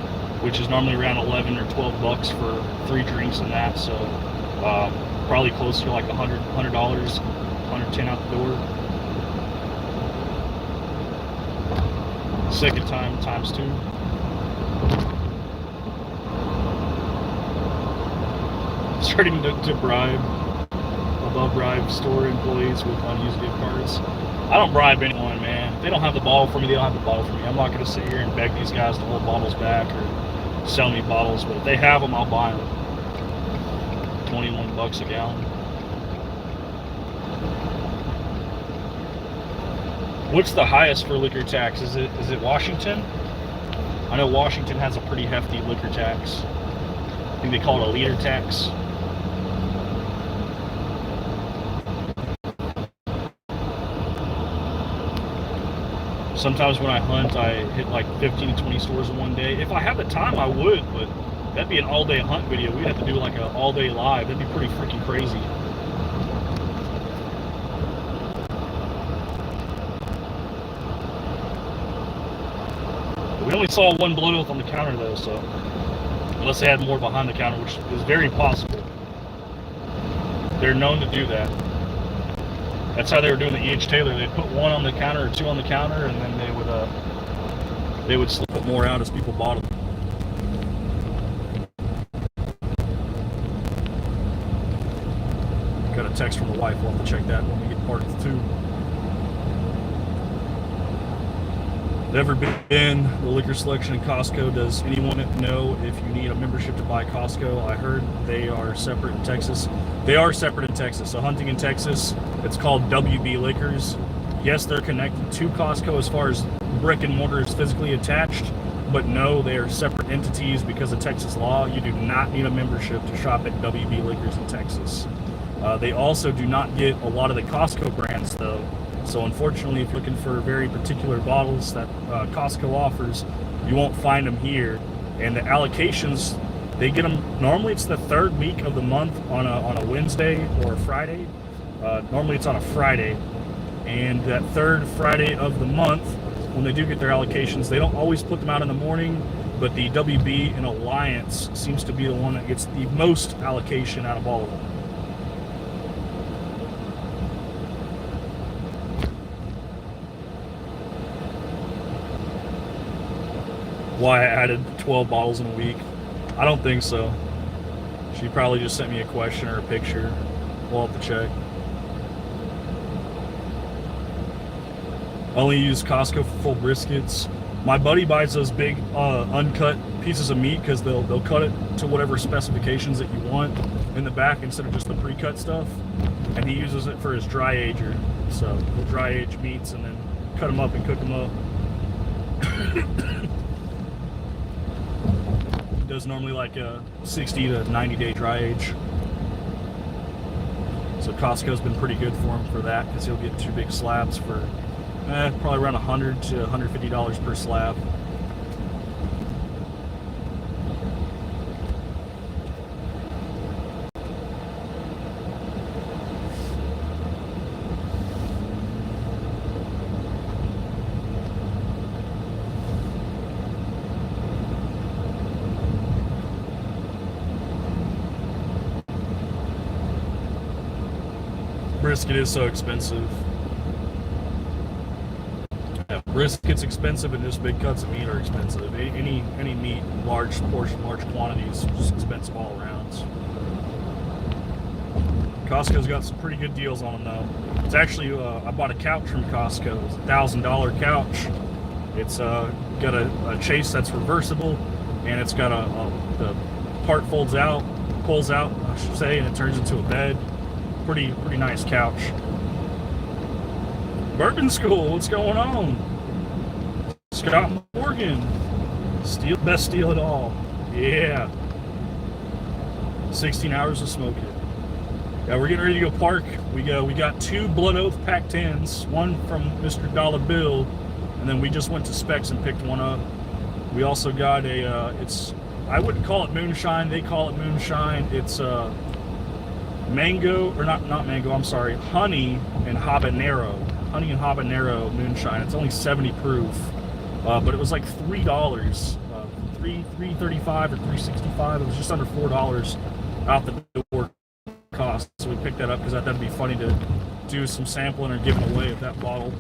which is normally around 11 or 12 bucks for 3 drinks and that. So probably closer to like $100, $110 out the door. Second time times 2. Starting to bribe, above bribe store employees with unused gift cards. I don't bribe anyone, man. If they don't have the bottle for me, they don't have the bottle for me. I'm not going to sit here and beg these guys to hold bottles back or sell me bottles, but if they have them, I'll buy them. 21 bucks a gallon. What's the highest for liquor tax? Is it Washington? I know Washington has a pretty hefty liquor tax. I think they call it a liter tax. Sometimes when I hunt, I hit like 15 to 20 stores in one day. If I have the time, I would, but that'd be an all-day hunt video. We'd have to do like an all-day live. That'd be pretty freaking crazy. We only saw one Blood Oath on the counter though, so unless they had more behind the counter, which is very possible. They're known to do that. That's how they were doing the E.H. Taylor. They'd put 1 on the counter or 2 on the counter, and then they would slip it more out as people bought them. Got a text from the wife. We'll have to check that when we get parked too. Never been in the liquor selection in Costco. Does anyone know if you need a membership to buy Costco? I heard they are separate in Texas. They are separate in Texas. So hunting in Texas, it's called WB Liquors. Yes, they're connected to Costco as far as brick and mortar is physically attached, but no, they are separate entities because of Texas law. You do not need a membership to shop at WB Liquors in Texas. They also do not get a lot of the Costco brands though. So unfortunately, if you're looking for very particular bottles that Costco offers, you won't find them here. And the allocations, they get them, normally it's the third week of the month on a Wednesday or a Friday. Normally it's on a Friday. And that third Friday of the month, when they do get their allocations, they don't always put them out in the morning, but the WB and Alliance seems to be the one that gets the most allocation out of all of them. Why I added 12 bottles in a week? I don't think so. She probably just sent me a question or a picture. We'll have to check. Only use Costco for full briskets. My buddy buys those big uncut pieces of meat because they'll cut it to whatever specifications that you want in the back instead of just the pre-cut stuff. And he uses it for his dry ager. So he'll dry age meats and then cut them up and cook them up. He does normally like a 60 to 90 day dry age. So Costco's been pretty good for him for that because he'll get 2 big slabs for probably around $100 to $150 per slab. Brisket is so expensive. Yeah, brisket's expensive, and just big cuts of meat are expensive. Any meat, large portion, large quantities, just expensive all around. Costco's got some pretty good deals on them though. It's actually I bought a couch from Costco. It's a $1,000 couch. It's got a chase that's reversible, and it's got the part folds out, pulls out, I should say, and it turns into a bed. Pretty nice couch. Bourbon School, what's going on? Scott Morgan, best steal it all. Yeah. 16 hours of smoking. Yeah, we're getting ready to go park. We got 2 Blood Oath Pack 10s, one from Mr. Dollar Bill, and then we just went to Specs and picked one up. We also got I wouldn't call it moonshine, they call it moonshine. It's mango, or not mango, I'm sorry, honey and habanero moonshine. It's only 70 proof, but it was like $3, $3.35 or $3.65. It was just under $4 out the door cost. So we picked that up because I thought that'd be funny to do some sampling or giving away of that bottle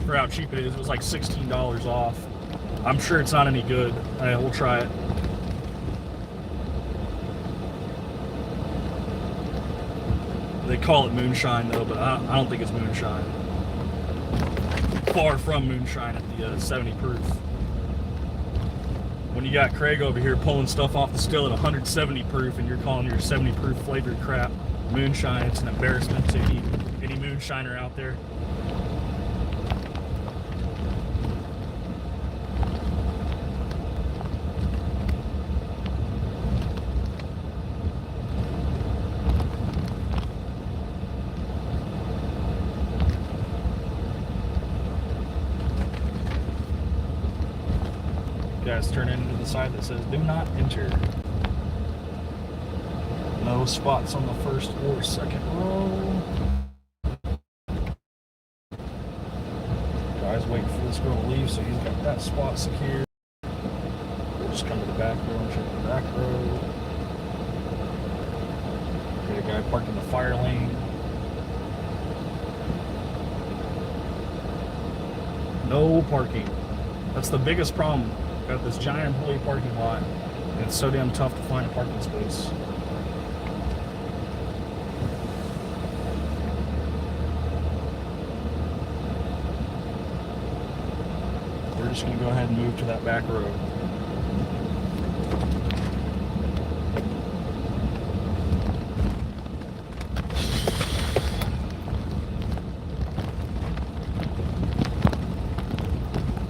for how cheap it is. It was like $16 off. I'm sure it's not any good. We'll try it. They call it moonshine though, but I don't think it's moonshine. Far from moonshine at the 70 proof. When you got Craig over here pulling stuff off the still at 170 proof and you're calling your 70 proof flavored crap moonshine, it's an embarrassment to any moonshiner out there. Guys, turn into the side that says do not enter. No spots on the first or second row. Guys waiting for this girl to leave, so he's got that spot secured. We'll just come to the back row and check the back row. Got a guy parked in the fire lane. No parking. That's the biggest problem. Got this giant employee parking lot, and it's so damn tough to find a parking space. We're just going to go ahead and move to that back road.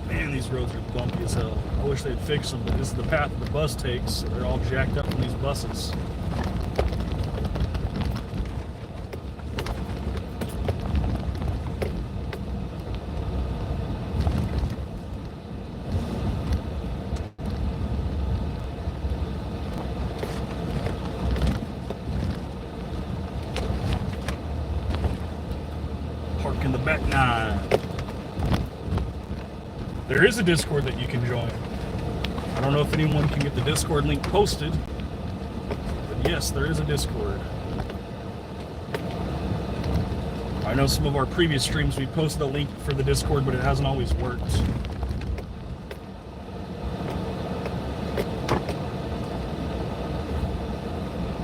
Man, these roads are bumpy as hell. I wish they'd fix them, but this is the path the bus takes. They're all jacked up from these buses. park in the back 9. There is a Discord that you can join. I don't know if anyone can get the Discord link posted, but yes, there is a Discord. I know some of our previous streams we posted a link for the Discord, but it hasn't always worked.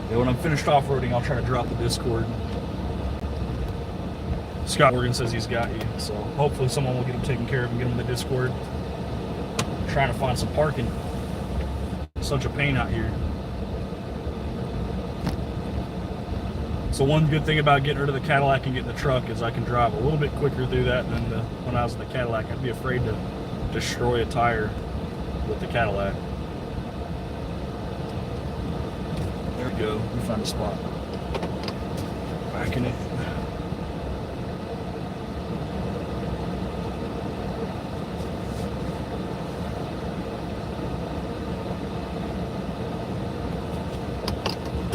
Yeah, when I'm finished off-roading, I'll try to drop the Discord. Scott Morgan says he's got you, so hopefully someone will get him taken care of and get him in the Discord. I'm trying to find some parking. Such a pain out here. So one good thing about getting rid of the Cadillac and getting the truck is I can drive a little bit quicker through that than when I was in the Cadillac. I'd be afraid to destroy a tire with the Cadillac. There we go. We found a spot. Back in it.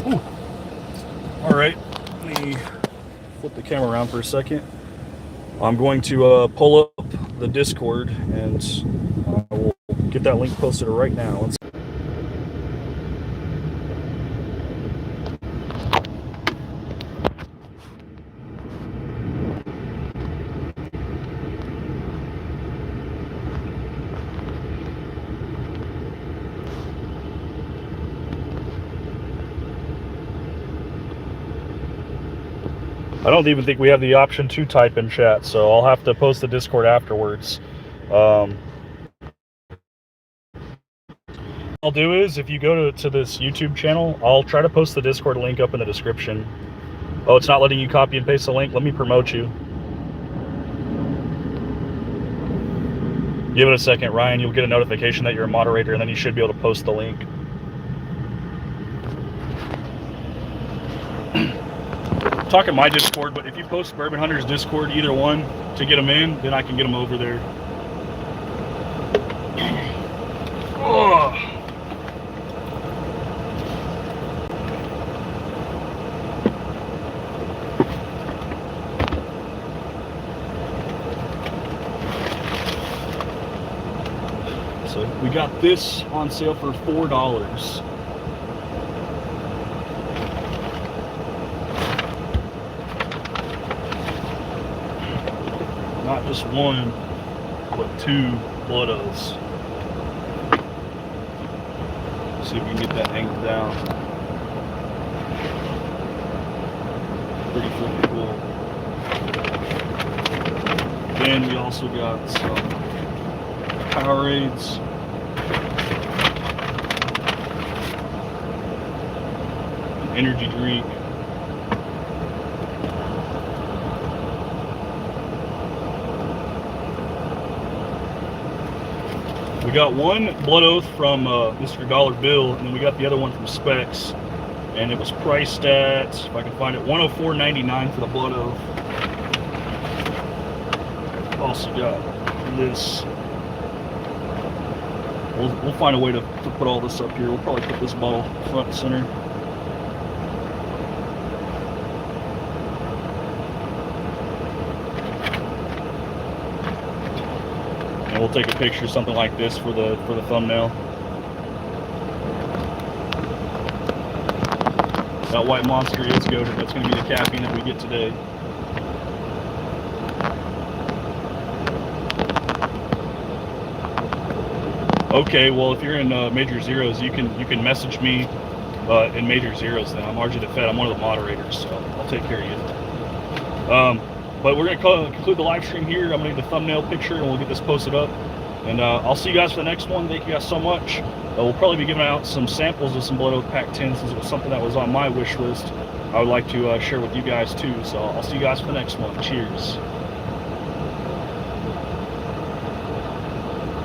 Ooh. All right. Let me flip the camera around for a second. I'm going to pull up the Discord and I will get that link posted right now. I don't even think we have the option to type in chat, so I'll have to post the Discord afterwards. I'll do is, if you go to this YouTube channel, I'll try to post the Discord link up in the description. Oh, it's not letting you copy and paste the link? Let me promote you. Give it a second, Ryan. You'll get a notification that you're a moderator, and then you should be able to post the link. Talking my Discord, but if you post Bourbon Hunter's Discord, either one, to get them in, then I can get them over there. Oh. So we got this on sale for $4. Not just one, but 2 blood oaths. See if we can get that angled down. Pretty freaking cool. Then we also got some Powerades. An energy drink. We got one blood oath from Mr. Dollar Bill, and then we got the other one from Specs, and it was priced at, if I can find it, $104.99 for the blood oath. Also got this. We'll find a way to put all this up here. We'll probably put this bottle front and center. And we'll take a picture, something like this, for the thumbnail. That white monster is goated. That's going to be the caffeine that we get today. Okay, well, if you're in Major Zeros, you can message me in Major Zeros. Then I'm RJ the Fed. I'm one of the moderators, so I'll take care of you. But we're going to conclude the live stream here. I'm going to get the thumbnail picture, and we'll get this posted up. And I'll see you guys for the next one. Thank you guys so much. We'll probably be giving out some samples of some Blood Oath Pack 10, since it was something that was on my wish list. I would like to share with you guys too. So I'll see you guys for the next one. Cheers.